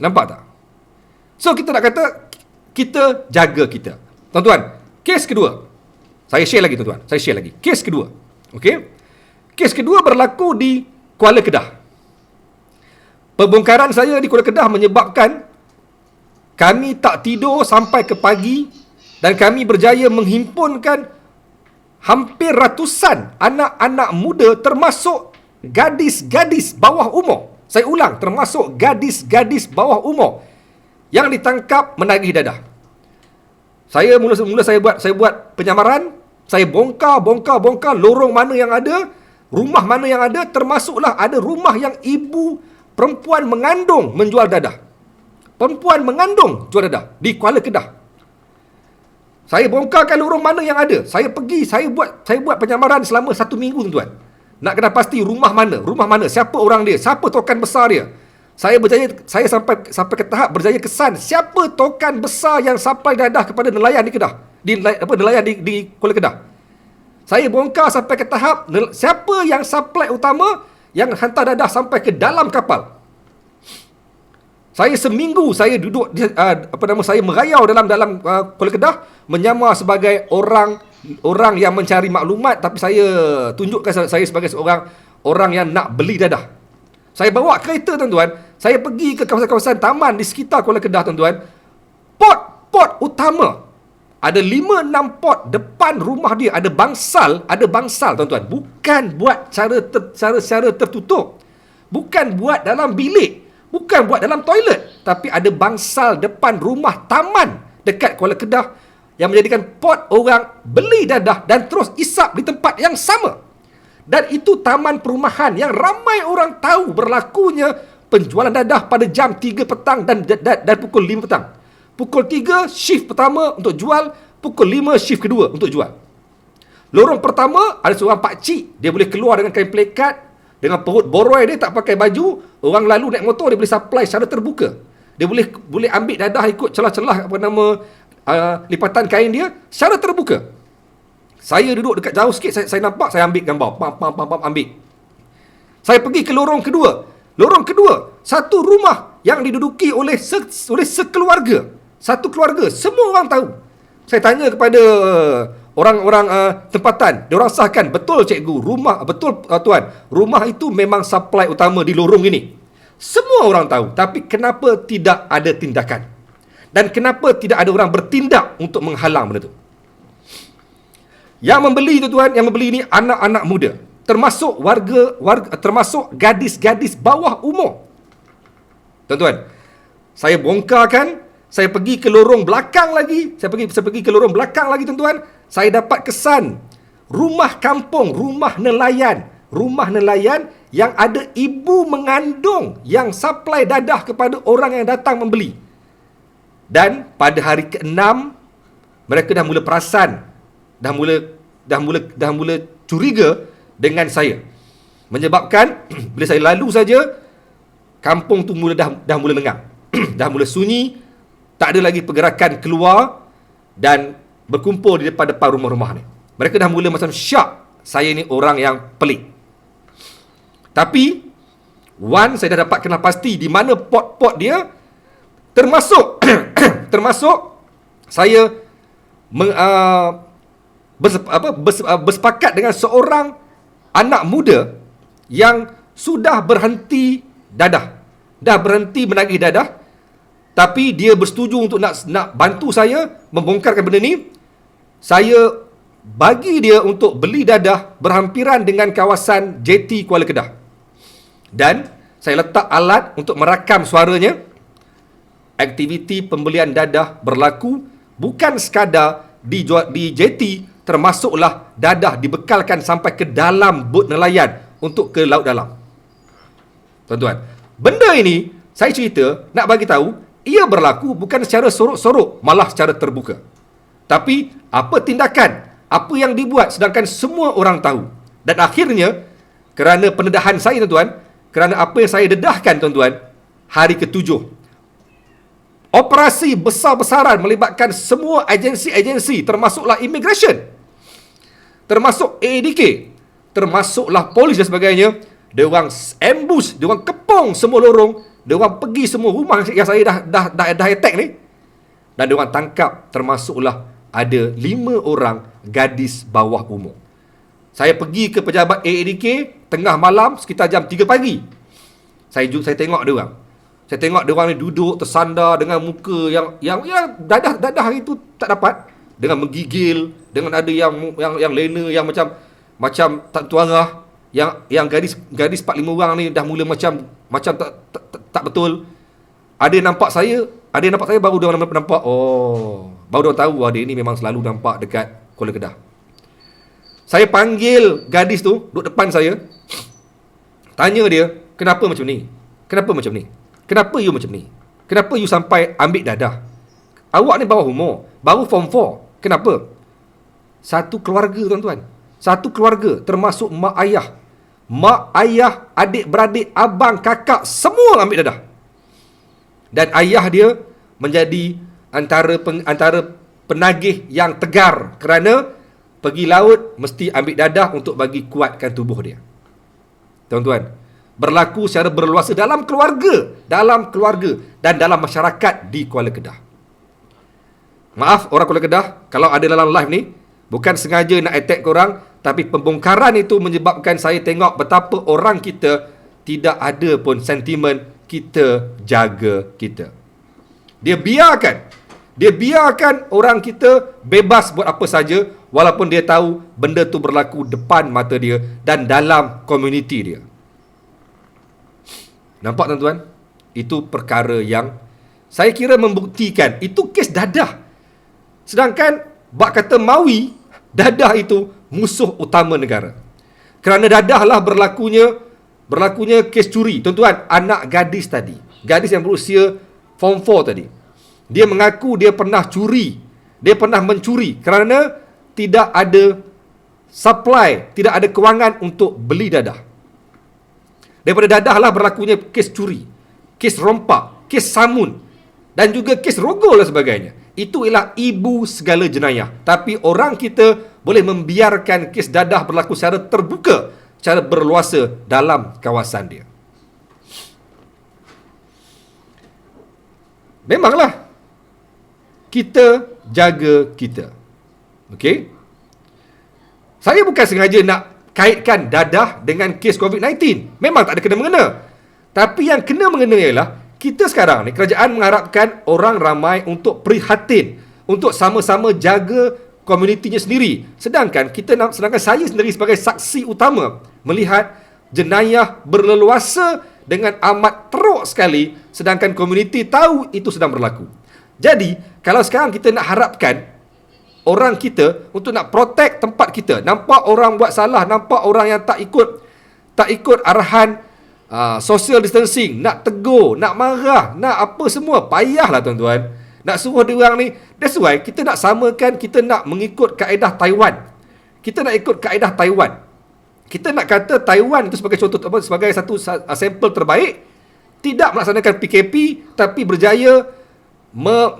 tak? So kita nak kata kita jaga kita. Tuan-tuan, kes kedua. Saya share lagi. Kes kedua. Okey? Kes kedua berlaku di Kuala Kedah. Pembongkaran saya di Kuala Kedah menyebabkan kami tak tidur sampai ke pagi dan kami berjaya menghimpunkan hampir ratusan anak-anak muda termasuk gadis-gadis bawah umur. Saya ulang, termasuk gadis-gadis bawah umur yang ditangkap menagih dadah. Saya mula saya buat penyamaran, saya bongkar lorong mana yang ada, rumah mana yang ada, termasuklah ada rumah yang ibu perempuan mengandung menjual dadah. Perempuan mengandung jual dadah di Kuala Kedah. Saya bongkarkan lorong mana yang ada. Saya buat penyamaran selama 1 minggu, tuan-tuan. Nak kena pasti rumah mana, siapa orang dia, siapa tokan besar dia. Saya sampai ke tahap berjaya kesan siapa tokan besar yang sampai dadah kepada nelayan di Kedah. Nelayan di Kuala Kedah. Saya bongkar sampai ke tahap siapa yang supply utama yang hantar dadah sampai ke dalam kapal. Saya seminggu saya duduk saya merayau dalam Kuala Kedah menyamar sebagai orang yang mencari maklumat, tapi saya tunjukkan saya sebagai seorang orang yang nak beli dadah. Saya bawa kereta, tuan-tuan. Saya pergi ke kawasan-kawasan taman di sekitar Kuala Kedah, tuan-tuan. Pot utama. Ada 5-6 pot depan rumah dia, ada bangsal, tuan-tuan. Bukan buat secara tertutup. Bukan buat dalam bilik. Bukan buat dalam toilet. Tapi ada bangsal depan rumah taman dekat Kuala Kedah yang menjadikan pot orang beli dadah dan terus isap di tempat yang sama. Dan itu taman perumahan yang ramai orang tahu berlakunya penjualan dadah pada jam 3 petang dan pukul 5 petang. Pukul 3 shift pertama untuk jual, pukul 5 shift kedua untuk jual. Lorong pertama ada seorang pakcik, dia boleh keluar dengan kain pelikat, dengan perut boroi dia, tak pakai baju, orang lalu naik motor dia boleh supply secara terbuka. Dia boleh ambil dadah ikut celah-celah lipatan kain dia secara terbuka. Saya duduk dekat jauh sikit, saya nampak, saya ambil gambar, ambil. Saya pergi ke lorong kedua. Lorong kedua, satu rumah yang diduduki oleh sekeluarga. Satu keluarga, semua orang tahu. Saya tanya kepada orang-orang tempatan, diorang sahkan, betul cikgu, betul tuan, rumah itu memang supply utama di lorong ini. Semua orang tahu, tapi kenapa tidak ada tindakan? Dan kenapa tidak ada orang bertindak untuk menghalang benda itu? Yang membeli itu tuan, yang membeli ini anak-anak muda, termasuk warga termasuk gadis-gadis bawah umur. Tuan-tuan, saya bongkarkan, saya pergi ke lorong belakang lagi, saya pergi ke lorong belakang lagi tuan-tuan, saya dapat kesan rumah kampung, rumah nelayan yang ada ibu mengandung yang supply dadah kepada orang yang datang membeli. Dan pada hari ke-6 mereka dah mula perasan, dah mula curiga dengan saya. Menyebabkan bila saya lalu saja, kampung tu dah mula lengang. Dah mula sunyi, tak ada lagi pergerakan keluar dan berkumpul di depan rumah-rumah ni. Mereka dah mula macam syak, saya ni orang yang pelik. Tapi saya dah dapat kenal pasti di mana pot-pot dia, termasuk saya bersepakat dengan seorang anak muda yang sudah berhenti dadah, dah berhenti menagih dadah, tapi dia bersetuju untuk nak bantu saya membongkarkan benda ni. Saya bagi dia untuk beli dadah berhampiran dengan kawasan JT Kuala Kedah. Dan saya letak alat untuk merakam suaranya. Aktiviti pembelian dadah berlaku bukan sekadar di JT, termasuklah dadah dibekalkan sampai ke dalam bot nelayan untuk ke laut dalam. Tuan-tuan, benda ini saya cerita nak bagi tahu ia berlaku bukan secara sorok-sorok, malah secara terbuka. Tapi apa tindakan, apa yang dibuat sedangkan semua orang tahu. Dan akhirnya kerana pendedahan saya tuan-tuan, kerana apa yang saya dedahkan tuan-tuan, hari ke-7 operasi besar-besaran melibatkan semua agensi-agensi, termasuklah immigration, termasuk AADK, termasuklah polis dan sebagainya. Dia orang ambush, dia orang kepung semua lorong, dia orang pergi semua rumah yang saya dah attack ni, dan dia orang tangkap, termasuklah ada 5 orang gadis bawah umur. Saya pergi ke pejabat AADK tengah malam sekitar jam 3 pagi. Saya tengok dia orang. Saya tengok dia orang ni duduk tersandar dengan muka yang dadah hari tu tak dapat, dengan menggigil, dengan ada yang lena yang macam tak tuarah, yang gadis 4-5 orang ni dah mula macam tak betul. Ada yang nampak saya baru dia nampak, baru dia tahu dia ni memang selalu nampak dekat Kuala Kedah. Saya panggil gadis tu duduk depan saya, tanya dia, kenapa macam ni? Kenapa macam ni? Kenapa you macam ni? Kenapa you sampai ambil dadah? Awak ni bawah umur, baru form 4. Kenapa? Satu keluarga tuan-tuan. Satu keluarga termasuk mak ayah. Mak ayah, adik-beradik, abang, kakak, semua ambil dadah. Dan ayah dia menjadi antara penagih yang tegar kerana pergi laut mesti ambil dadah untuk bagi kuatkan tubuh dia. Tuan-tuan, berlaku secara berluasa dalam keluarga dan dalam masyarakat di Kuala Kedah. Maaf orang Kuala Kedah, kalau ada dalam live ni, bukan sengaja nak attack korang, tapi pembongkaran itu menyebabkan saya tengok betapa orang kita tidak ada pun sentimen kita jaga kita. Dia biarkan orang kita bebas buat apa saja, walaupun dia tahu benda tu berlaku depan mata dia dan dalam komuniti dia. Nampak tuan-tuan? Itu perkara yang saya kira membuktikan itu kes dadah. Sedangkan bak kata Mawi, dadah itu musuh utama negara. Kerana dadah lah berlakunya kes curi. Tuan-tuan, anak gadis tadi, gadis yang berusia form 4 tadi, dia mengaku dia pernah curi, dia pernah mencuri kerana tidak ada supply, tidak ada kewangan untuk beli dadah. Daripada dadah lah berlakunya kes curi, kes rompak, kes samun dan juga kes rogol dan sebagainya. Itu ialah ibu segala jenayah. Tapi orang kita boleh membiarkan kes dadah berlaku secara terbuka, secara berluasa dalam kawasan dia. Memanglah kita jaga kita. Okey? Saya bukan sengaja nak kaitkan dadah dengan kes COVID-19. Memang tak ada kena-mengena. Tapi yang kena-mengena ialah kita sekarang ni, kerajaan mengharapkan orang ramai untuk prihatin, untuk sama-sama jaga komunitinya sendiri. Sedangkan saya sendiri sebagai saksi utama melihat jenayah berleluasa dengan amat teruk sekali, sedangkan komuniti tahu itu sedang berlaku. Jadi, kalau sekarang kita nak harapkan orang kita untuk nak protect tempat kita, nampak orang buat salah, nampak orang yang tak ikut arahan social distancing, nak tegur, nak marah, nak apa semua, payahlah tuan-tuan. Nak suruh dia orang ni. That's why kita nak samakan, kita nak mengikut kaedah Taiwan. Kita nak ikut kaedah Taiwan. Kita nak kata Taiwan itu sebagai contoh, sebagai satu sampel terbaik, tidak melaksanakan PKP tapi berjaya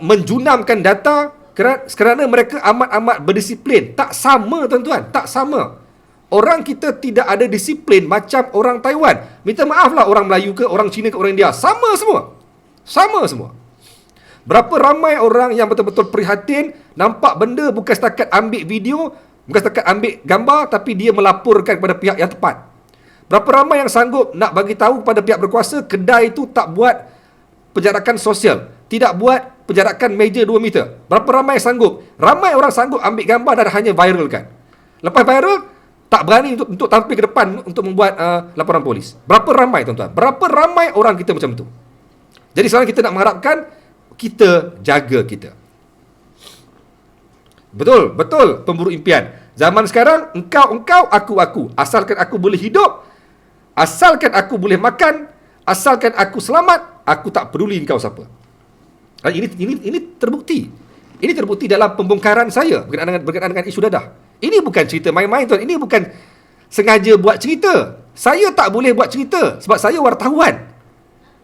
menjunamkan data kerana mereka amat-amat berdisiplin. Tak sama tuan-tuan, tak sama. Orang kita tidak ada disiplin macam orang Taiwan. Minta maaflah orang Melayu ke, orang Cina ke, orang India, sama semua. Sama semua. Berapa ramai orang yang betul-betul prihatin, nampak benda bukan setakat ambil video, bukan setakat ambil gambar, tapi dia melaporkan kepada pihak yang tepat. Berapa ramai yang sanggup nak bagi tahu kepada pihak berkuasa, kedai itu tak buat penjarakan sosial, tidak buat penjarakan meja 2 meter. Berapa ramai yang sanggup? Ramai orang sanggup ambil gambar dan hanya viralkan. Lepas viral, tak berani untuk tampil ke depan untuk membuat laporan polis. Berapa ramai tuan-tuan? Berapa ramai orang kita macam tu? Jadi sekarang kita nak mengharapkan kita jaga kita. Betul, betul pemburu impian. Zaman sekarang, engkau, aku. Asalkan aku boleh hidup, asalkan aku boleh makan, asalkan aku selamat, aku tak peduli engkau siapa. Ini terbukti. Ini terbukti dalam pembongkaran saya berkenaan dengan isu dadah. Ini bukan cerita main-main tuan. Ini bukan sengaja buat cerita. Saya tak boleh buat cerita sebab saya wartawan.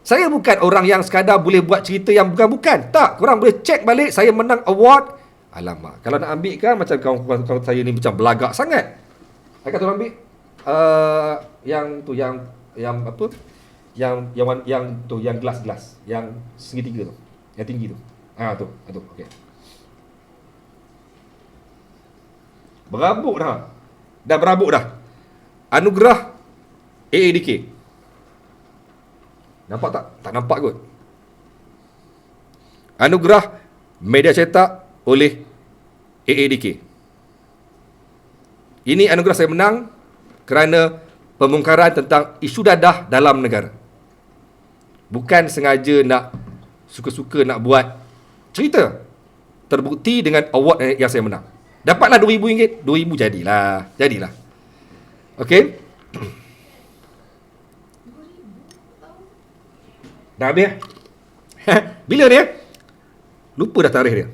Saya bukan orang yang sekadar boleh buat cerita yang bukan-bukan. Tak, korang boleh cek balik saya menang award. Alamak, kalau nak ambil kan macam kawan-kawan saya ni macam belagak sangat. Saya kata ambil yang apa? Yang gelas-gelas, yang segitiga tu, yang tinggi tu. Tu, okey. Berabuk dah. Dah berabuk dah. Anugerah AADK. Nampak tak? Tak nampak kot. Anugerah Media Cetak oleh AADK. Ini anugerah saya menang kerana pembongkaran tentang isu dadah dalam negara. Bukan sengaja nak suka-suka nak buat cerita. Terbukti dengan award yang saya menang. Dapatlah RM2,000. RM2,000 jadilah. Okey. Dah habis? Bila ni? Lupa dah tarikh dia.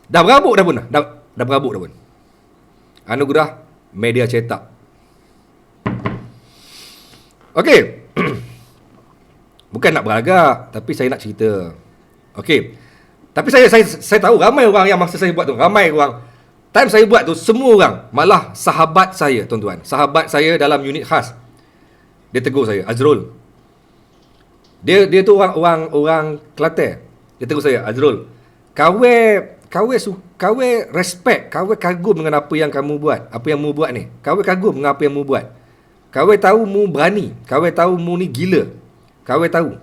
Dah berabuk dah pun. Dah berabuk dah pun. Anugerah Media Cetak. Okey. Bukan nak beragak, tapi saya nak cerita. Okey. Tapi saya tahu ramai orang yang masa saya buat tu, ramai orang. Time saya buat tu, semua orang, malah sahabat saya, tuan-tuan. Sahabat saya dalam unit khas. Dia tegur saya, Azrul. Dia tu orang Kelantan. Dia tegur saya, Azrul, kau respect, kau kagum dengan apa yang kamu buat, apa yang mu buat ni. Kau kagum dengan apa yang mu buat. Kau tahu mu berani, kau tahu mu ni gila. Kau tahu.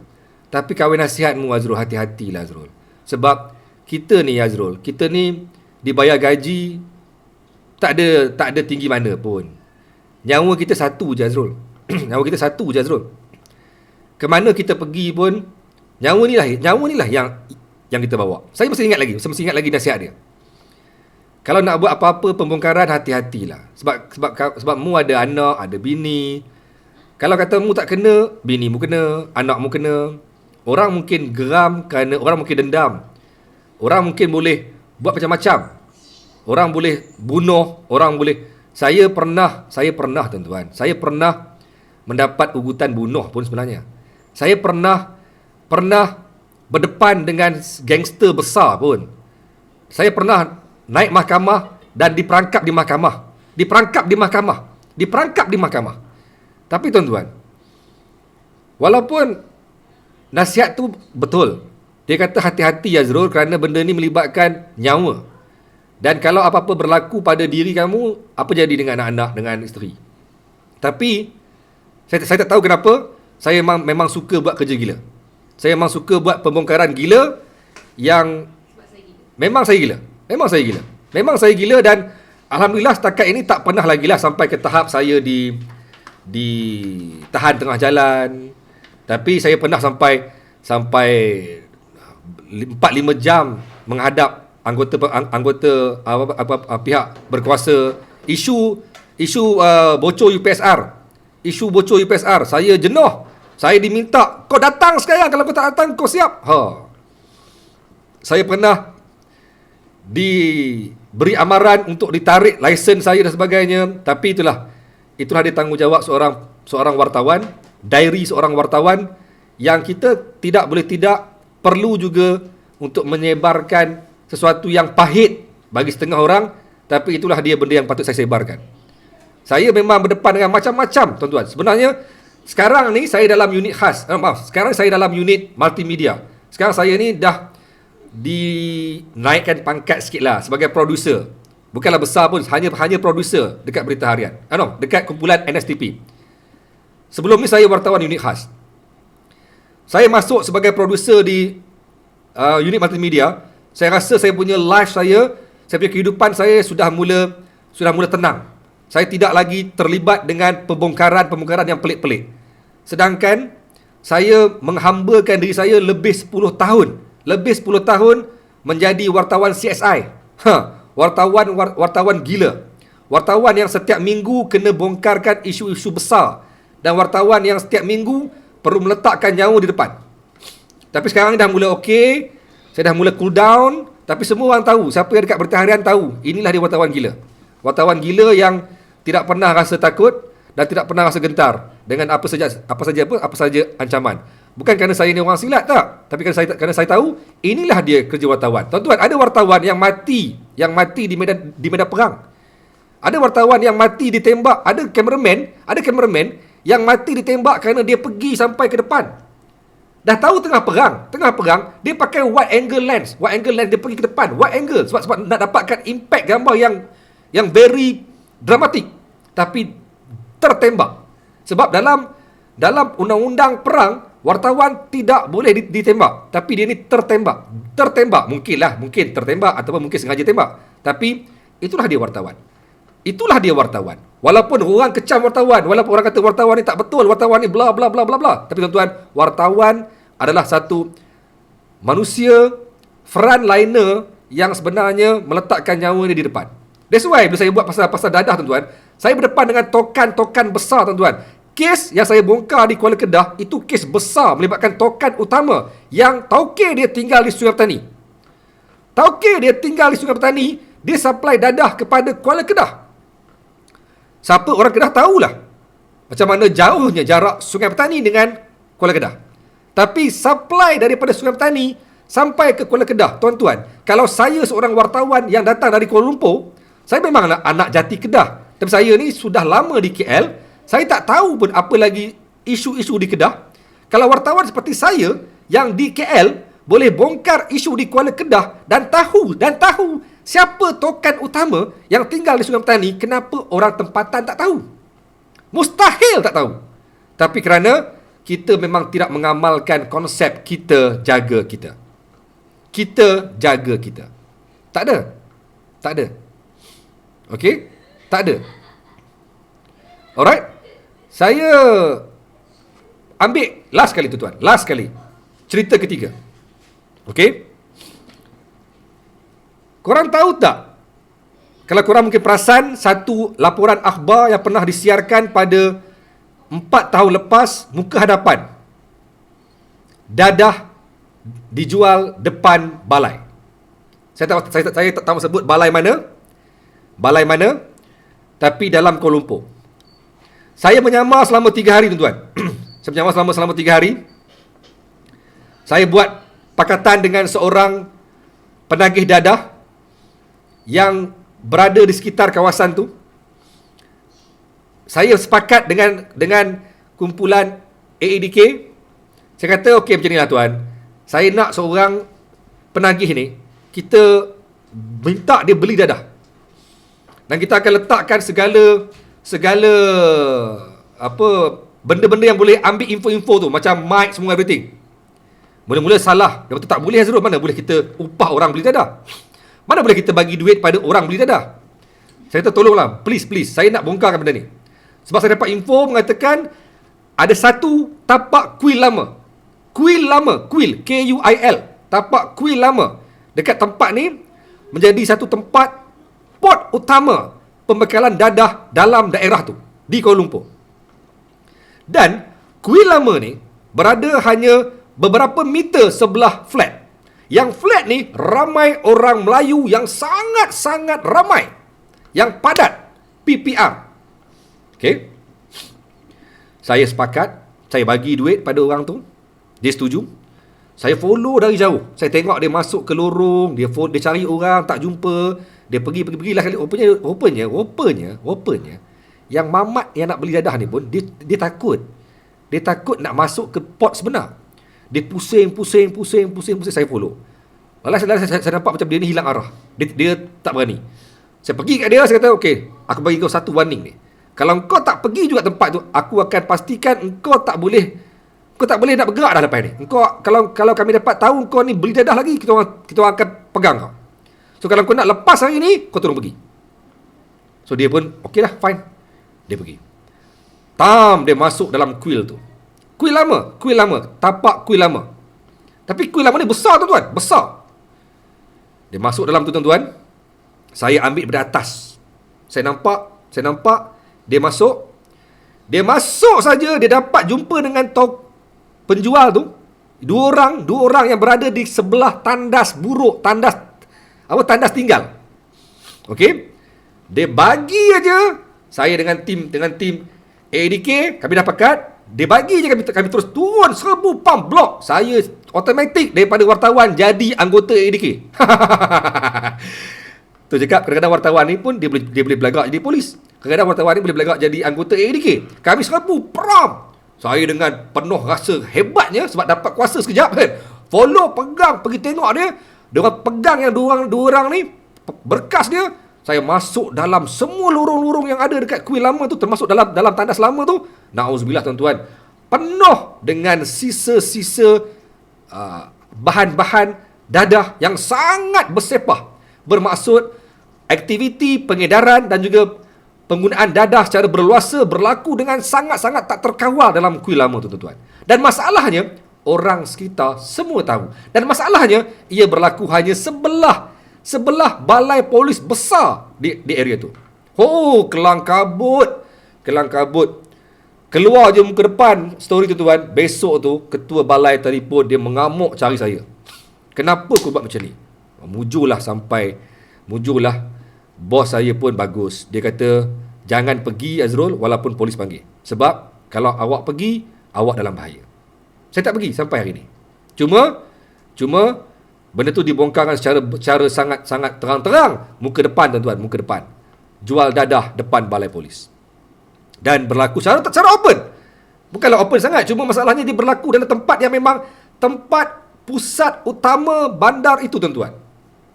Tapi kau nasihatmu, Azrul, hati-hatilah Azrul. Sebab kita ni Azrul, kita ni dibayar gaji tak ada tinggi mana pun. Nyawa kita satu je Azrul. Nyawa kita satu je Azrul. Kemana kita pergi pun nyawa ni lah yang kita bawa. Saya mesti ingat lagi nasihat dia. Kalau nak buat apa-apa pembongkaran, hati-hatilah. Sebab mu ada anak, ada bini. Kalau kata mu tak kena, bini mu kena, anak mu kena. Orang mungkin geram kerana orang mungkin dendam. Orang mungkin boleh buat macam-macam. Orang boleh bunuh, orang boleh. Saya pernah tuan-tuan. Saya pernah mendapat ugutan bunuh pun sebenarnya. Saya pernah berdepan dengan gangster besar pun. Saya pernah naik mahkamah dan diperangkap di mahkamah. Tapi tuan-tuan, walaupun nasihat tu betul, dia kata hati-hati Azrul kerana benda ni melibatkan nyawa. Dan kalau apa-apa berlaku pada diri kamu, apa jadi dengan anak-anak, dengan isteri? Tapi saya tak tahu kenapa saya memang suka buat kerja gila. Saya memang suka buat pembongkaran gila yang memang saya gila. Memang saya gila. Memang saya gila dan alhamdulillah setakat ini tak pernah lagi lah sampai ke tahap saya ditahan tengah jalan. Tapi saya pernah sampai 4-5 jam menghadap anggota pihak berkuasa. Isu bocor UPSR. Isu bocor UPSR. Saya jenuh. Saya diminta, kau datang sekarang, kalau kau tak datang kau siap. Saya pernah diberi amaran untuk ditarik lesen saya dan sebagainya. Tapi itulah dia tanggungjawab seorang wartawan, diary seorang wartawan, yang kita tidak boleh tidak perlu juga untuk menyebarkan sesuatu yang pahit bagi setengah orang. Tapi itulah dia benda yang patut saya sebarkan. Saya memang berdepan dengan macam-macam, tuan-tuan. Sebenarnya sekarang ni saya dalam unit khas. Sekarang saya dalam unit multimedia. Sekarang saya ni dah dinaikkan pangkat sikit lah sebagai producer. Bukanlah besar pun, hanya producer dekat Berita Harian. Dekat kumpulan NSTP. Sebelum ni saya wartawan unit khas. Saya masuk sebagai producer di unit multimedia. Saya rasa saya punya life saya punya kehidupan saya sudah mula tenang. Saya tidak lagi terlibat dengan pembongkaran yang pelik-pelik. Sedangkan saya menghambakan diri saya lebih 10 tahun menjadi wartawan CSI. Wartawan gila. Wartawan yang setiap minggu kena bongkarkan isu-isu besar. Dan wartawan yang setiap minggu perlu meletakkan nyawa di depan. Tapi sekarang dah mula okey. Saya dah mula cool down. Tapi semua orang tahu. Siapa yang dekat Berita Harian tahu. Inilah dia wartawan gila. Wartawan gila yang tidak pernah rasa takut dan tidak pernah rasa gentar dengan apa saja ancaman. Bukan kerana saya ni orang silat, tak. Tapi kerana saya tahu inilah dia kerja wartawan. Tuan-tuan, ada wartawan yang mati di medan perang. Ada wartawan yang mati ditembak, ada kameraman yang mati ditembak kerana dia pergi sampai ke depan. Dah tahu tengah perang dia pakai wide angle lens dia pergi ke depan, wide angle sebab nak dapatkan impact gambar yang very dramatik, tapi tertembak. Sebab dalam undang-undang perang, wartawan tidak boleh ditembak, tapi dia ni tertembak. Mungkin tertembak ataupun mungkin sengaja tembak. Tapi itulah dia wartawan. Walaupun orang kecam wartawan, walaupun orang kata wartawan ni tak betul, wartawan ni bla bla bla bla bla. Tapi tuan-tuan, wartawan adalah satu manusia frontliner yang sebenarnya meletakkan nyawa dia di depan. That's why bila saya buat pasal dadah, tuan-tuan, saya berdepan dengan tokan-tokan besar, tuan-tuan. Kes yang saya bongkar di Kuala Kedah itu kes besar melibatkan tokan utama yang tauke dia tinggal di Sungai Petani. Dia supply dadah kepada Kuala Kedah. Siapa orang Kedah tahulah macam mana jauhnya jarak Sungai Petani dengan Kuala Kedah. Tapi supply daripada Sungai Petani sampai ke Kuala Kedah, tuan-tuan, kalau saya seorang wartawan yang datang dari Kuala Lumpur, saya memang anak jati Kedah. Tapi saya ni sudah lama di KL. Saya tak tahu pun apa lagi isu-isu di Kedah. Kalau wartawan seperti saya yang di KL boleh bongkar isu di Kuala Kedah dan tahu siapa tokan utama yang tinggal di Sungai Petani, kenapa orang tempatan tak tahu? Mustahil tak tahu. Tapi kerana kita memang tidak mengamalkan konsep kita jaga kita. Tak ada. Okey? Tak ada. Alright? Saya ambil last kali, tuan-tuan. Last kali. Cerita ketiga. Okey? Korang tahu tak? Kalau korang mungkin perasan, satu laporan akhbar yang pernah disiarkan pada 4 tahun lepas, muka hadapan. Dadah dijual depan balai. Saya tak tahu sebut balai mana, tapi dalam Kuala Lumpur. Saya menyamar selama 3 hari, tuan-tuan. Saya menyamar selama 3 hari. Saya buat pakatan dengan seorang penagih dadah yang berada di sekitar kawasan tu. Saya sepakat dengan kumpulan AADK. Saya kata, okey, macam ni lah, tuan. Saya nak seorang penagih ni, kita minta dia beli dadah. Dan kita akan letakkan segala apa benda-benda yang boleh ambil info-info tu, macam mic semua everything. Mula-mula salah, dia kata tak boleh Azrul, mana boleh kita upah orang beli dadah? Mana boleh kita bagi duit pada orang beli dadah? Saya kata tolonglah, please, saya nak bongkarkan benda ni. Sebab saya dapat info mengatakan ada satu tapak kuil lama, K-U-I-L, tapak kuil lama dekat tempat ni menjadi satu tempat port utama pembekalan dadah dalam daerah tu di Kuala Lumpur. Dan kuil lama ni berada hanya beberapa meter sebelah flat. Yang flat ni ramai orang Melayu yang sangat-sangat ramai, yang padat, PPR. Okay, saya sepakat, saya bagi duit pada orang tu. Dia setuju. Saya follow dari jauh. Saya tengok dia masuk ke lorong, dia cari orang, tak jumpa. Dia pergilah kali. Rupanya yang mamat yang nak beli dadah ni pun dia takut. Dia takut nak masuk ke port sebenar. Dia pusing. Saya follow. Lalu saya nampak macam dia ni hilang arah. Dia tak berani. Saya pergi kat dia, saya kata, okey, aku bagi kau satu warning ni. Kalau kau tak pergi juga tempat tu, aku akan pastikan kau tak boleh nak bergerak dah lepas ni. Kalau kami dapat tahu kau ni beli dadah lagi, kita orang akan pegang kau. So kalau kau nak lepas hari ni, kau tolong pergi. So dia pun okey lah, fine. Dia pergi. Dia masuk dalam kuil tu. Kuil lama, tapak kuil lama. Tapi kuil lama ni besar tuan-tuan, besar. Dia masuk dalam tu tuan-tuan. Saya ambil dari atas. Saya nampak dia masuk. Dia masuk saja, dia dapat jumpa dengan penjual tu. Dua orang yang berada di sebelah tandas buruk, tandas tinggal. Okey. Dia bagi aja. Saya dengan tim ADK, kami dah pakat. Dia bagi je, kami terus turun serbu pump blok. Saya automatik daripada wartawan jadi anggota ADK. Tu cakap kadang-kadang wartawan ni pun dia boleh belagak jadi polis. Kadang-kadang wartawan ni boleh belagak jadi anggota ADK. Kami serbu prom. Saya dengan penuh rasa hebatnya sebab dapat kuasa sekejap kan. Follow, pegang, pergi tengok dia. Dia orang pegang yang dua orang ni, berkas dia. Saya masuk dalam semua lorong-lorong yang ada dekat kuil lama tu, termasuk dalam tandas lama tu. Na'udzubillah tuan-tuan. Penuh dengan sisa-sisa bahan-bahan dadah yang sangat bersepah. Bermaksud aktiviti pengedaran dan juga penggunaan dadah secara berluasa berlaku dengan sangat-sangat tak terkawal dalam kuil lama tu tuan-tuan. Dan masalahnya, orang sekitar semua tahu. Dan masalahnya, ia berlaku hanya sebelah balai polis besar di area tu. Oh, kelang kabut. Keluar je muka depan story tu tuan. Besok tu ketua balai telefon, dia mengamuk cari saya. Kenapa kau buat macam ni? Mujurlah bos saya pun bagus. Dia kata, jangan pergi Azrul walaupun polis panggil. Sebab kalau awak pergi, awak dalam bahaya. Saya tak pergi sampai hari ni. Cuma benda tu dibongkarkan secara sangat-sangat terang-terang. Muka depan tuan-tuan, muka depan. Jual dadah depan balai polis. Dan berlaku secara open. Bukanlah open sangat, cuma masalahnya dia berlaku dalam tempat yang memang tempat pusat utama bandar itu tuan-tuan.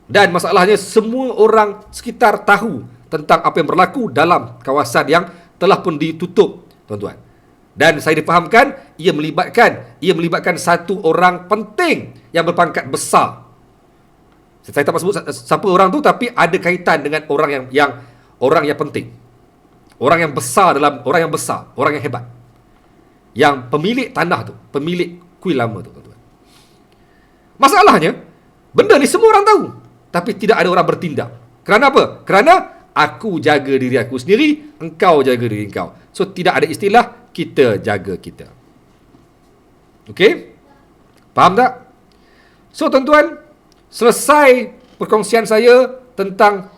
Dan masalahnya semua orang sekitar tahu tentang apa yang berlaku dalam kawasan yang telah pun ditutup tuan-tuan. Dan saya difahamkan ia melibatkan satu orang penting yang berpangkat besar. Saya tak sebut siapa orang tu, tapi ada kaitan dengan orang yang penting. Orang yang besar, orang yang hebat. Yang pemilik tanah tu, pemilik kuil lama tu tuan-tuan. Masalahnya, benda ni semua orang tahu, tapi tidak ada orang bertindak. Kerana apa? Kerana aku jaga diri aku sendiri, engkau jaga diri engkau. So tidak ada istilah kita jaga kita. Okey? Faham tak? So tuan-tuan, selesai perkongsian saya tentang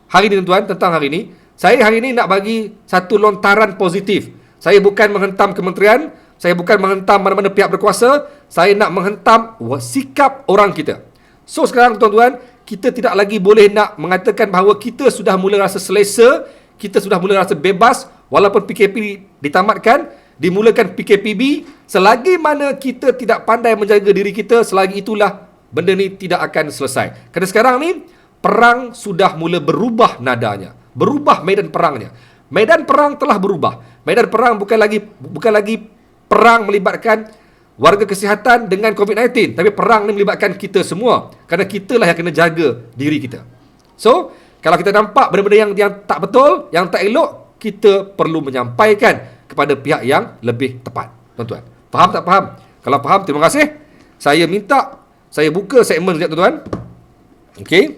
hari ni tuan-tuan, tentang hari ni. Saya hari ni nak bagi satu lontaran positif. Saya bukan menghentam kementerian, saya bukan menghentam mana-mana pihak berkuasa, saya nak menghentam sikap orang kita. So sekarang tuan-tuan, kita tidak lagi boleh nak mengatakan bahawa kita sudah mula rasa selesa, kita sudah mula rasa bebas walaupun PKP ditamatkan, dimulakan PKPB. Selagi mana kita tidak pandai menjaga diri kita, selagi itulah benda ni tidak akan selesai. Kerana sekarang ni perang sudah mula berubah nadanya, berubah medan perangnya. Medan perang telah berubah. Medan perang bukan lagi perang melibatkan warga kesihatan dengan COVID-19, tapi perang ni melibatkan kita semua, kerana kitalah yang kena jaga diri kita. So, kalau kita nampak benda-benda yang tak betul, yang tak elok, kita perlu menyampaikan kepada pihak yang lebih tepat. Tuan-tuan, faham tak faham? Kalau faham, terima kasih. Saya buka segmen sekejap, tuan-tuan. Okey.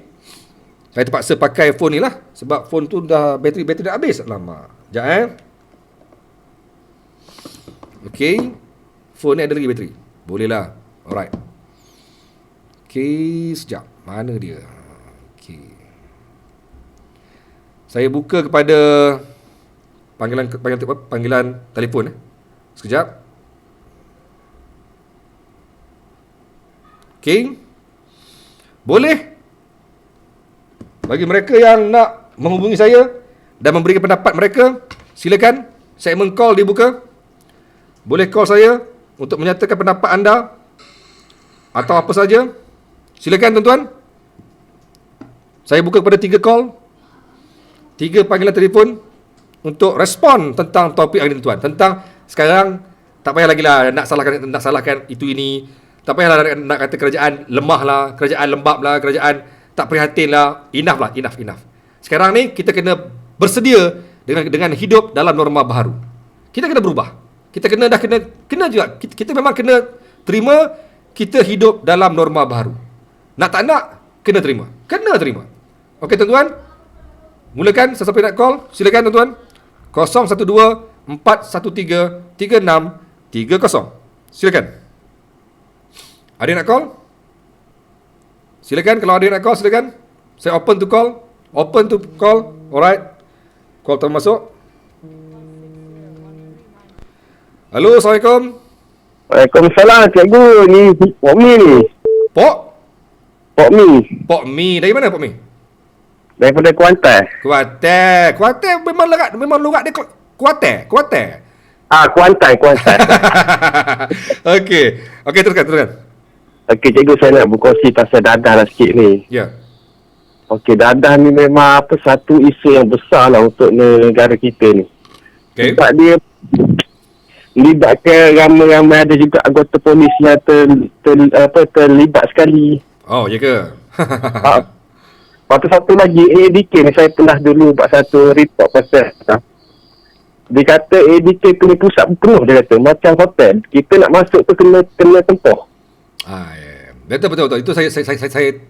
Saya terpaksa pakai phone ni lah, sebab phone tu dah bateri dah habis. Lama. Sekejap Okey. Phone ni ada lagi bateri. Boleh lah. Alright. Okey, sekejap. Mana dia? Okey. Saya buka kepada panggilan telefon. Sekejap. Okey. Boleh. Bagi mereka yang nak menghubungi saya dan memberikan pendapat mereka, silakan. Segmen call dibuka. Boleh call saya untuk menyatakan pendapat anda atau apa saja. Silakan, tuan-tuan. Saya buka kepada 3 call, 3 panggilan telefon untuk respon tentang topik hari ini, tuan. Tentang sekarang, tak payah lagi lah nak salahkan itu ini. Tak payahlah nak kata kerajaan lemah lah, kerajaan lembab lah, kerajaan tak prihatin lah. Enough. Sekarang ni kita kena bersedia dengan hidup dalam norma baru. Kita kena berubah. Kita kena juga. Kita memang kena terima kita hidup dalam norma baru. Nak tak nak, kena terima. Okey, tuan-tuan. Mulakan sesiapa yang nak call. Silakan, tuan-tuan. 012-413-3630. Silakan. Ada yang nak call? Silakan, kalau ada yang nak call, silakan. Saya open to call. Alright. Call termasuk. Halo, Assalamualaikum. Waalaikumsalam, cikgu. Ni Pok Mi ni. Pok Mi. Dari mana Pok Mi? Daripada Kuantan. Kuantan memang logat dia Kuantan. Kuantan. Okey, teruskan. Okey, cikgu, saya nak berkongsi pasal dadah lah sikit ni. Ya. Okey, dadah ni memang satu isu yang besar lah untuk negara kita ni. Okey. Sebab dia melibatkan ramai-ramai, ada juga anggota polis yang terlibat sekali. Oh, ya ke? Lepas tu satu lagi, ADK ni saya pernah dulu buat satu report pasal. Dia kata ADK punya pusat penuh, dia kata. Macam hotel, kita nak masuk tu kena tempoh. Ya. Betul. Itu saya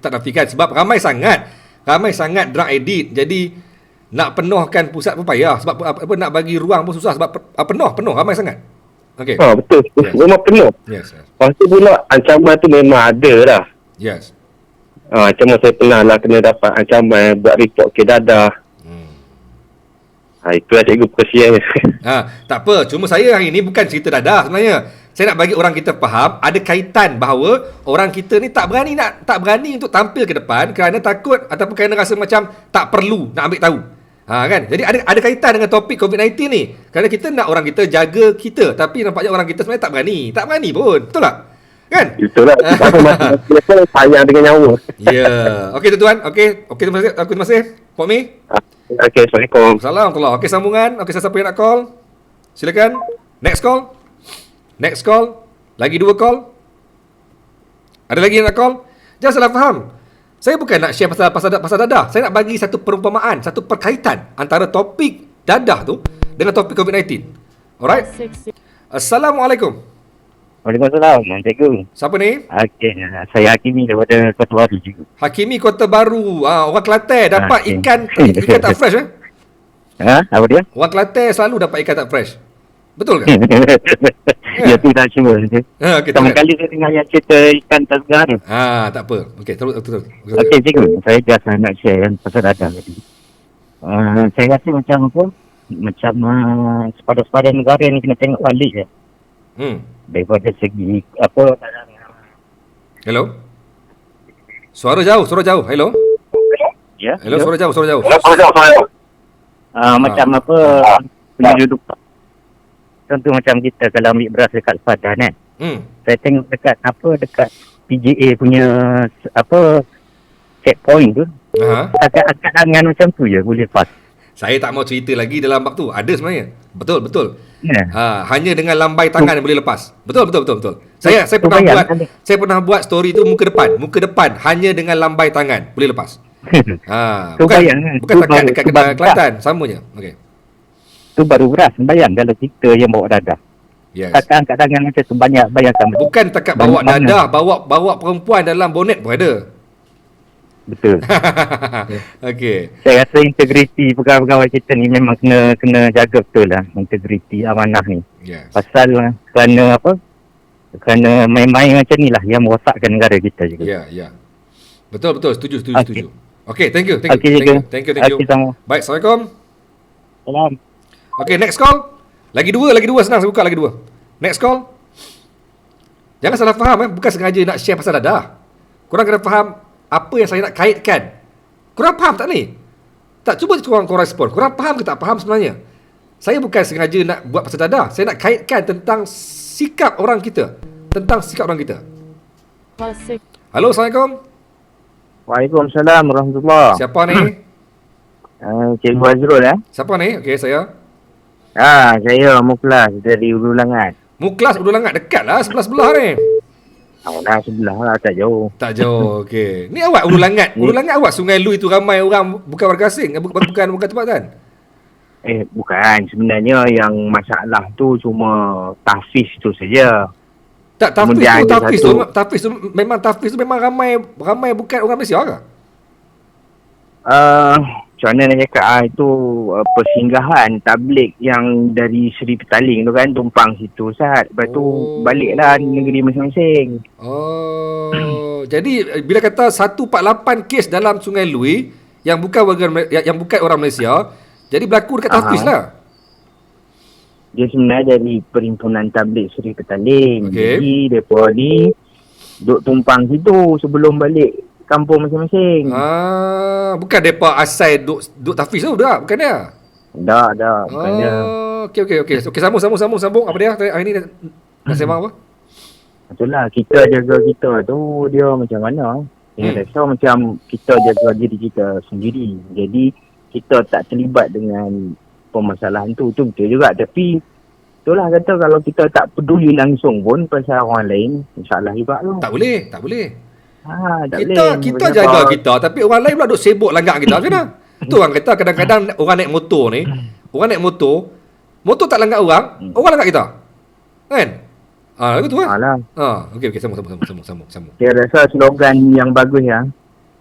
tak nafikan sebab ramai sangat drug addict. Jadi nak penuhkan pusat pun payah sebab apa nak bagi ruang pun susah sebab penuh ramai sangat. Okey. Betul. Yes. Memang penuh. Yes. Lepas tu pula ancaman tu memang ada lah. Yes. Ancaman saya pernah lah kena dapat ancaman buat report ke dadah. Itulah cikgu perkesian. Tak apa. Cuma saya hari ni bukan cerita dadah sebenarnya. Saya nak bagi orang kita faham ada kaitan bahawa orang kita ni tak berani untuk tampil ke depan kerana takut ataupun kerana rasa macam tak perlu nak ambil tahu. Kan? Jadi ada kaitan dengan topik COVID-19 ni. Kerana kita nak orang kita jaga kita, tapi nampaknya orang kita sebenarnya tak berani pun. Betul tak? Kan? Itulah. Masa sayang dengan nyawa. Ya. Okey, tuan-tuan. Okey, terima kasih. Pok Mi. Okey, Assalamualaikum. Assalamualaikum. Okey, sambungan. Okey, siapa yang nak call? Silakan. Next call. Lagi 2 call. Ada lagi yang nak call? Jangan salah faham. Saya bukan nak share pasal dadah. Saya nak bagi satu perumpamaan, satu perkaitan antara topik dadah tu dengan topik COVID-19. Alright? Assalamualaikum. Waalaikumsalam, cikgu. Siapa ni? Okey, saya Hakimi daripada Kota Baru, cikgu. Hakimi Kota Baru. Orang Kelantan dapat ikan tak fresh Apa dia? Orang Kelantan selalu dapat ikan tak fresh. Betul ke? Ya, tu dah cuba. Okey, Pertama kali saya dengar yang cerita ikan tak segar. tak apa. Okey, terus. Okey, cikgu. Saya just nak share yang pasal dadah tadi. Saya rasa macam apa? Macam sepadan-sepadan negara ni kena tengok balik je. Daripada segi apa? Hello? Suara jauh. Hello? Ya. Hello, suara jauh. Macam apa? Penduduk. Contoh macam kita kalau ambil beras dekat sepadan kan. Saya tengok dekat PGA punya checkpoint tu, Aha. Akad tangan macam tu je boleh lepas. Saya tak mau cerita lagi dalam bab tu. Ada sebenarnya. Betul. Ya. Hanya dengan lambai tangan yang boleh lepas. Betul. Saya Tu pernah bayang buat kan? saya pernah buat story tu muka depan hanya dengan lambai tangan boleh lepas. Tu bayang kan? Bukan Tu takat baru- dekat tu baru Kelantan, sama je. Okey. Tu baru beras. Bayang kalau kita yang bawa dadah. Yes. Takkan angkat tangan macam tu banyak bayangkan. Bukan takat bawa Banyak dadah, bawa perempuan dalam bonet pun ada. Betul. Okey. Saya rasa integriti pegawai-pegawai kita ni memang kena jaga betul lah. Integriti amanah ni. Yes. Pasal kerana apa? Kerana main-main macam ni lah yang merosakkan negara kita juga. Ya. Betul. Setuju. Okey. Okey, thank you. Okey juga. Thank you. Okey, sama. Baik, Assalamualaikum. Salam. Okey, next call. Lagi dua senang saya buka lagi dua. Next call. Jangan salah faham bukan sengaja nak share pasal dadah. Korang kena faham apa yang saya nak kaitkan. Korang faham tak ni? Tak, cuba korang respon. Korang faham ke tak faham sebenarnya? Saya bukan sengaja nak buat pasal dadah. Saya nak kaitkan tentang sikap orang kita. Halo, Assalamualaikum. Waalaikumsalam warahmatullahi. Siapa ni? Cikgu Azrul Siapa ni? Okey, saya. Saya Muklas dari Ulu Langat. Muklas Ulu Langat, dekat lah sebelah-sebelah ni. Dah sebelah lah, tak jauh. Tak jauh, okey. Ni awak Ulu Langat. Ulu Langat awak Sungai Lui tu ramai orang bukan warga asing, bukan tempatan. Bukan. Sebenarnya yang masalah tu cuma tahfiz tu saja. Tak, Kemudian ada tahfiz tu memang ramai bukan orang Malaysia ke? Macam mana nak cakap itu persinggahan tabligh yang dari Seri Petaling tu kan tumpang situ Ustaz. Lepas tu baliklah negeri masing-masing. Jadi bila kata 148 kes dalam Sungai Lui yang bukan orang Malaysia, jadi berlaku dekat tahfiz lah. Dia sebenarnya dari Perhimpunan Tabligh Seri Petaling. Okey. Jadi mereka ni duk tumpang situ sebelum balik kampung masing-masing. Bukan depa asal duk tahfiz tu dah, bukan dia. Dah, bukan dia. Okey, sambung. Apa dia hari ni nak sembang apa? Itulah, kita jaga kita tu dia macam mana. Jangan risau macam kita jaga diri kita sendiri. Jadi kita tak terlibat dengan permasalahan tu. Itu betul juga. Tapi itulah kata kalau kita tak peduli langsung pun pasal orang lain, insyaAllah juga tu. Tak boleh. Tak Kita boleh. jaga kita, tapi orang lain pula duk sibuk langgar kita macam mana? Itu orang kata kadang-kadang orang naik motor ni, motor tak langgar orang langgar kita. Kan? Lagu tu kan? Alah. Okey, sambung. Saya rasa slogan yang bagus ya.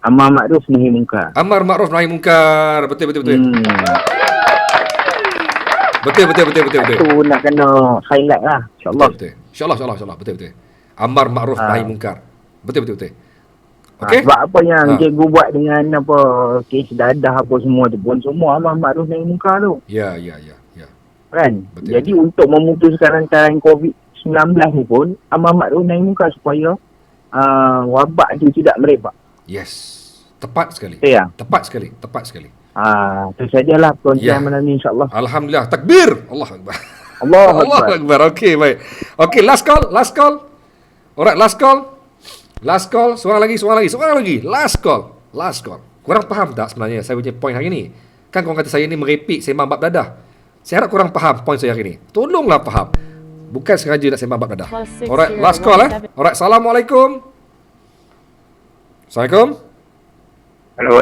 Amar makruf nahi munkar. Amar makruf nahi munkar. Betul. Betul. Tu nak kena highlight lah. InsyaAllah. Betul. InsyaAllah. Betul. Amar makruf nahi munkar. Betul. Okey? Sebab apa yang cikgu buat dengan apa kes dadah apa semua tu pun semua amar makruf nahi munkar tu. Ya. Kan? Betul. Jadi untuk memutuskan rantai COVID-19 ni pun amar makruf nahi munkar supaya wabak tu tidak merebak. Yes. Tepat sekali. Ya. Tepat sekali. Itu sajalah perkongsian malam ni insyaAllah. Alhamdulillah. Takbir. Allah Akbar. Allah Akbar. Okey, baik. Okey, last call. Alright, last call. Seorang lagi. Last call. Korang faham tak sebenarnya saya punya point hari ni? Kan korang kata saya ni merepek sembang bab dadah. Saya harap korang faham point saya hari ni. Tolonglah faham. Bukan sengaja nak sembang bab dadah. Alright, last call Alright, Assalamualaikum. Halo,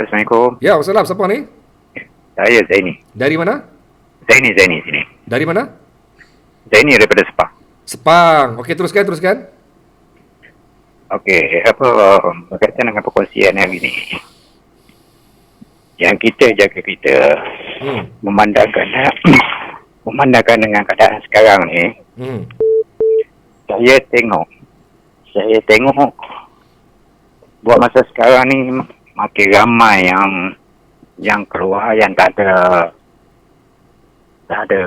Assalamualaikum. Ya, Wassalam. Siapa ni? Saya Zaini. Dari mana? Zaini sini. Dari mana? Zaini daripada Sepang. Sepang. Okey, teruskan. Okey, berkaitan dengan perkongsian hari ni. Yang kita jaga kita memandangkan dengan keadaan sekarang ni. Saya tengok buat masa sekarang ni makin ramai yang keluar yang tak ada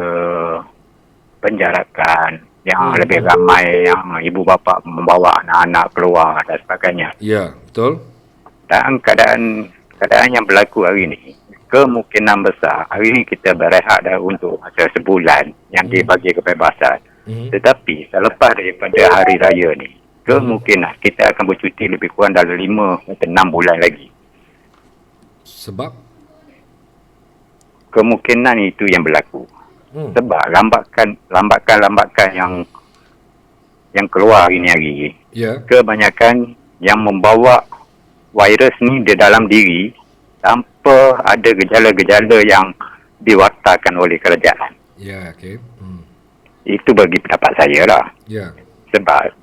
penjarakan, yang lebih ramai yang ibu bapa membawa anak-anak keluar dan sebagainya. Ya, betul. Dan keadaan yang berlaku hari ni, kemungkinan besar hari ni kita berehat dah untuk masa sebulan yang dibagi kebebasan. Tetapi selepas daripada hari raya ni, kemungkinan kita akan bercuti lebih kurang dalam 5 atau 6 bulan lagi. Sebab? Kemungkinan itu yang berlaku. Sebab lambakan yang keluar hari-hari, kebanyakan yang membawa virus ni di dalam diri tanpa ada gejala-gejala yang diwartakan oleh kerajaan. Ya, okey. Itu bagi pendapat saya lah. Ya. Sebab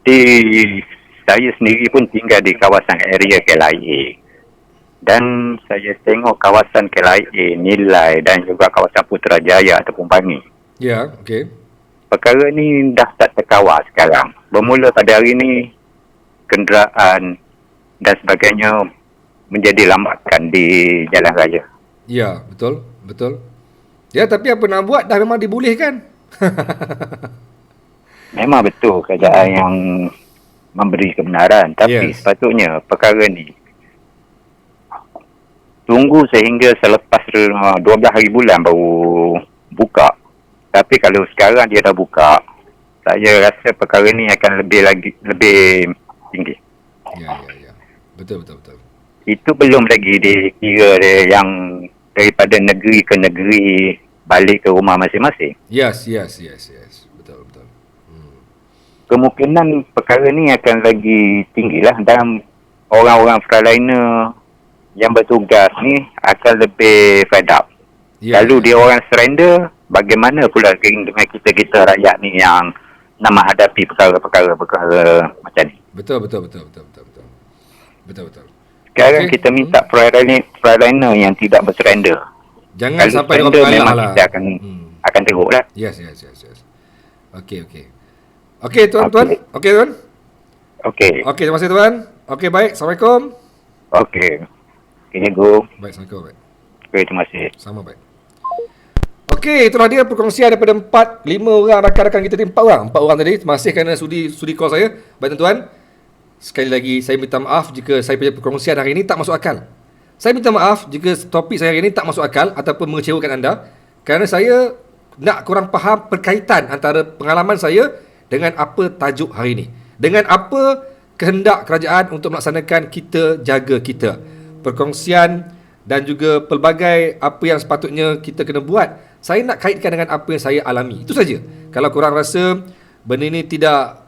saya sendiri pun tinggal di kawasan area KLIA. Dan saya tengok kawasan KLIA, Nilai dan juga kawasan Putrajaya ataupun Bangi. Ya, okey. Perkara ni dah tak terkawal sekarang. Bermula pada hari ni, kenderaan dan sebagainya menjadi lambakan di jalan raya. Ya, betul. Betul. Ya, tapi apa nak buat, dah memang dibolehkan. Memang betul kerajaan yang memberi kebenaran. Tapi sepatutnya perkara ni tunggu sehingga selepas 12 hari bulan baru buka. Tapi kalau sekarang dia dah buka, saya rasa perkara ni akan lebih tinggi. Ya. Betul. Itu belum lagi dikira yang daripada negeri ke negeri balik ke rumah masing-masing. Yes. Betul. Kemungkinan perkara ni akan lagi tinggilah dan orang-orang frontliner yang bertugas ni akan lebih fed up. Lalu dia orang surrender, bagaimana pula dengan kita rakyat ni yang nak menghadapi perkara-perkara macam ni. Betul. Sekarang kita minta frontliner yang tidak bersurrender. Jangan kalau sampai surrender dia memang lah. kita akan teruk lah. Yes. Okey, tuan-tuan. Okey, tuan. Okey, terima kasih tuan. Okey, baik. Assalamualaikum. Okey, go. Baik, Assalamualaikum. Baik. Okey, terima kasih. Sama, baik. Okey, itulah dia perkongsian daripada 5 orang rakan-rakan kita ni. 4 orang tadi. Terima kasih kerana sudi call saya. Baik, tuan-tuan. Sekali lagi, saya minta maaf jika saya punya perkongsian hari ini tak masuk akal. Saya minta maaf jika topik saya hari ini tak masuk akal ataupun mengecewakan anda. Kerana saya nak kurang faham perkaitan antara pengalaman saya dengan apa tajuk hari ini. Dengan apa kehendak kerajaan untuk melaksanakan kita jaga kita. Perkongsian dan juga pelbagai apa yang sepatutnya kita kena buat. Saya nak kaitkan dengan apa yang saya alami. Itu saja. Kalau korang rasa benda ini tidak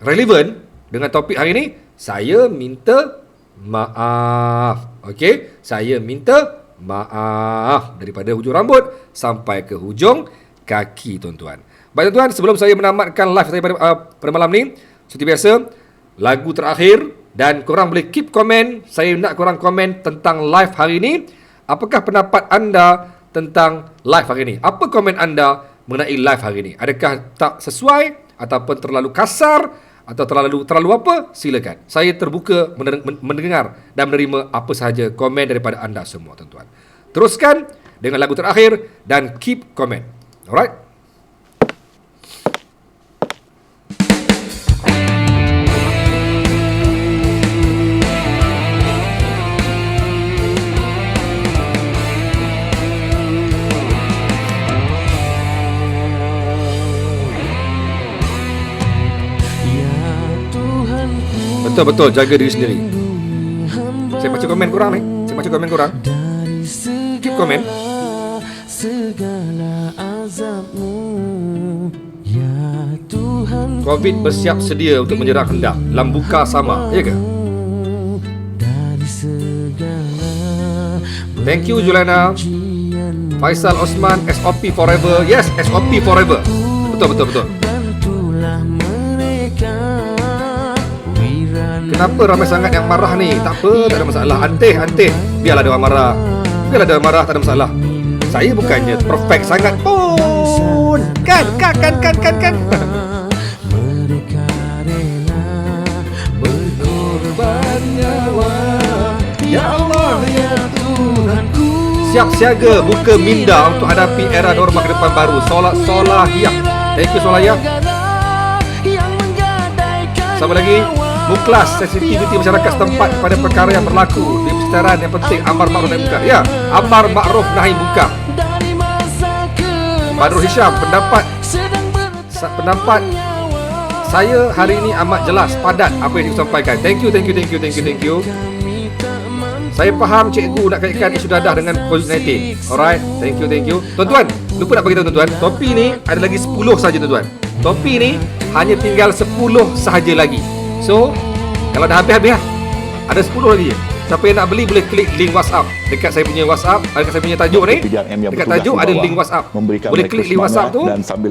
relevan dengan topik hari ini, saya minta maaf. Okey? Saya minta maaf daripada hujung rambut sampai ke hujung kaki, tuan-tuan. Baik, tuan-tuan, sebelum saya menamatkan live saya pada malam ni, seperti biasa, lagu terakhir dan korang boleh keep komen. Saya nak korang komen tentang live hari ini. Apakah pendapat anda tentang live hari ini? Apa komen anda mengenai live hari ini? Adakah tak sesuai ataupun terlalu kasar atau terlalu apa? Silakan. Saya terbuka mendengar dan menerima apa sahaja komen daripada anda semua, tuan-tuan. Teruskan dengan lagu terakhir dan keep komen. Alright? Betul-betul jaga diri sendiri. Saya baca komen korang ni. Keep komen. Covid bersiap sedia untuk menyerang hendak. Lambuka sama, ya ke? Thank you Julana. Faisal Osman, SOP forever. Yes, SOP forever. Betul. Kenapa ramai sangat yang marah ni? Tak apa, tak ada masalah. Antih. Biarlah dia orang marah, tak ada masalah. Saya bukannya perfect sangat pun. Kan. Mereka rela berkorban nyawa. Ya Allah, ya Tuhanku. Siap siaga buka minda untuk hadapi era norma ke depan baru. Solahiyah. Thank you Solahiyah. Sama lagi, Muklas sensitiviti masyarakat setempat pada perkara yang berlaku di persekitaran yang penting amar ma'ruf nahi munkar. Ya, amar ma'ruf nahi munkar. Badrul Hisham, pendapat saya hari ini amat jelas, padat apa yang disampaikan. Thank you. Saya faham cikgu nak kaitkan isu dadah dengan COVID-19. Alright, thank you. Tuan-tuan, lupa nak beritahu tuan-tuan, topi ni ada lagi 10 saja tuan-tuan. Topi ni hanya tinggal 10 sahaja lagi. So, kalau dah habis-habis lah. Ada 10 lagi je. Siapa yang nak beli boleh klik link WhatsApp dekat saya punya WhatsApp, dekat saya punya tajuk ni. Dekat tajuk ada link WhatsApp. Boleh klik link WhatsApp tu,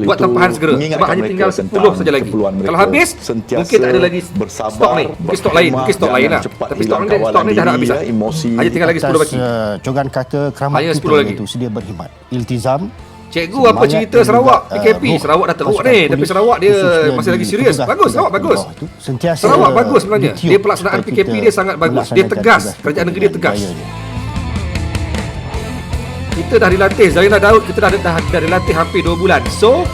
buat tempahan segera. Sebab hanya tinggal 10 saja lagi. Kalau habis, mungkin tak ada lagi stok ni. Mungkin stok lain lah. Tapi stok ni dah habis lah. Hanya tinggal lagi 10 lagi. Cogan kata keramat Hanya 10 kita lagi. itu sedia berkhidmat. Iltizam. Cikgu, apa cerita Sarawak PKP? Sarawak dah teruk ni, tapi Sarawak dia masih lagi serius. Bagus, Sarawak bagus. Sarawak bagus sebenarnya. Dia pelaksanaan PKP dia sangat bagus. Dia tegas, kerajaan negeri dia tegas. Kita dah dilatih, Zainal Daud, kita dah dilatih hampir 2 bulan. So,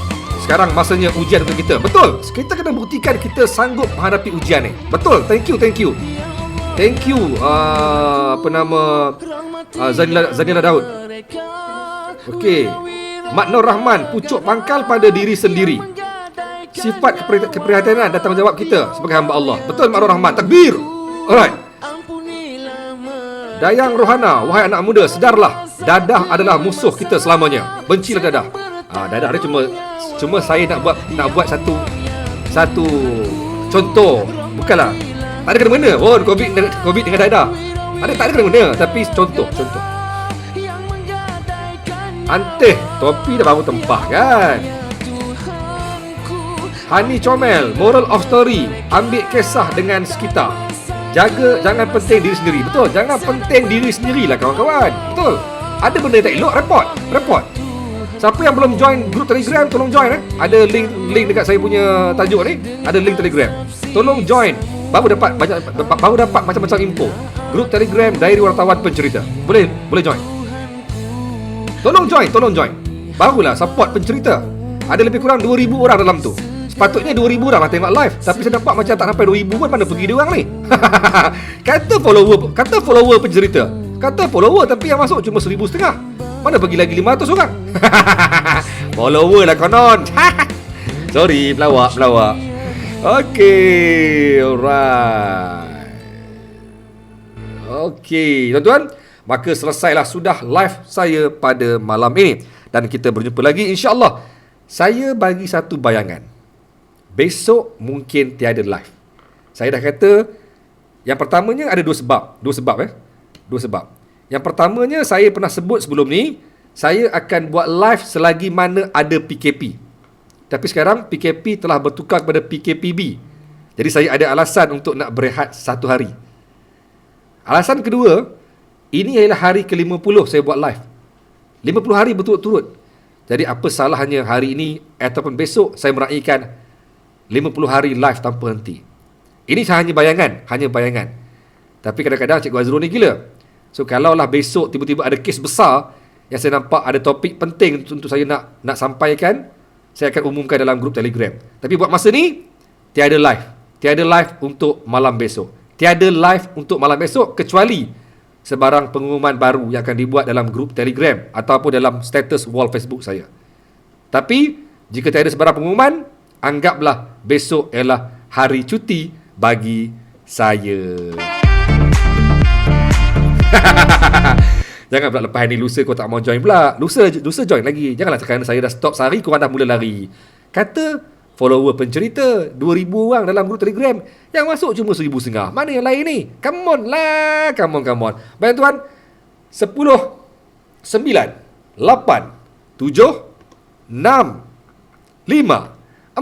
sekarang masanya ujian untuk kita. Betul, kita kena buktikan kita sanggup menghadapi ujian ni. Betul, thank you. Thank you, Zainal Daud. Okey. Mak Nur Rahman, pucuk pangkal pada diri sendiri. Sifat keprihatinan dan tanggungjawab kita sebagai hamba Allah. Betul Mak Nur Rahman, takbir. Alright. Dayang Rohana, wahai anak muda, sedarlah, dadah adalah musuh kita selamanya. Bencilah dadah. Dadah dia cuma saya nak buat satu contoh. Bukanlah tak ada kena-mena pun COVID dengan dadah. Tak ada kena-mena, tapi contoh. Anteh, topi dah baru tempah kan. Hani Comel, moral of story, ambil kisah dengan sekitar. Jangan penting diri sendiri. Betul, jangan penting diri sendirilah kawan-kawan. Betul. Ada benda yang tak elok, report. Siapa yang belum join grup Telegram, tolong join. Ada link dekat saya punya tajuk ni. Ada link Telegram. Tolong join. Baru dapat macam-macam info. Grup Telegram Diary Wartawan Pencerita. Boleh join. Tolong join. Barulah support pencerita. Ada lebih kurang 2,000 orang dalam tu. Sepatutnya 2,000 orang lah tengok live. Tapi saya nampak macam tak sampai 2,000 pun. Mana pergi dia orang ni? Kata follower pencerita. Kata follower, tapi yang masuk cuma 1,500. Mana pergi lagi 500 orang? Follower lah konon. Sorry, pelawak. Okay, alright. Okay, tuan-tuan, maka selesailah sudah live saya pada malam ini. Dan kita berjumpa lagi insya-Allah. Saya bagi satu bayangan. Besok mungkin tiada live. Saya dah kata, yang pertamanya ada dua sebab. Yang pertamanya saya pernah sebut sebelum ni, saya akan buat live selagi mana ada PKP. Tapi sekarang PKP telah bertukar kepada PKPB. Jadi saya ada alasan untuk nak berehat satu hari. Alasan kedua, ini ialah hari ke-50 saya buat live. 50 hari berturut-turut. Jadi apa salahnya hari ini ataupun besok saya meraihkan 50 hari live tanpa henti. Ini hanya bayangan. Tapi kadang-kadang Cikgu Azrul ni gila. So kalaulah besok tiba-tiba ada kes besar yang saya nampak ada topik penting untuk saya nak sampaikan, saya akan umumkan dalam grup Telegram. Tapi buat masa ni tiada live untuk malam besok. Kecuali sebarang pengumuman baru yang akan dibuat dalam grup Telegram ataupun dalam status wall Facebook saya. Tapi jika tiada sebarang pengumuman, anggaplah besok ialah hari cuti bagi saya. Jangan pula lepas ni lusa kau tak mau join pula. Lusa join lagi. Janganlah kerana saya dah stop sehari kau dah mula lari. Kata follower pencerita 2,000 orang dalam grup Telegram, yang masuk cuma 1,500. Mana yang lain ni? Come on. Baik tuan, 10 9 8 7 6 5 4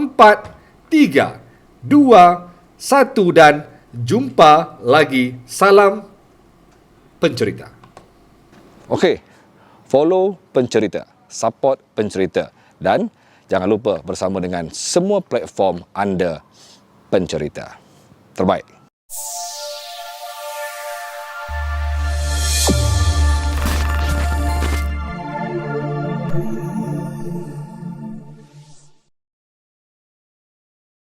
3 2 1 dan jumpa lagi. Salam pencerita. Okey, follow pencerita, support pencerita, dan jangan lupa bersama dengan semua platform anda pencerita. Terbaik.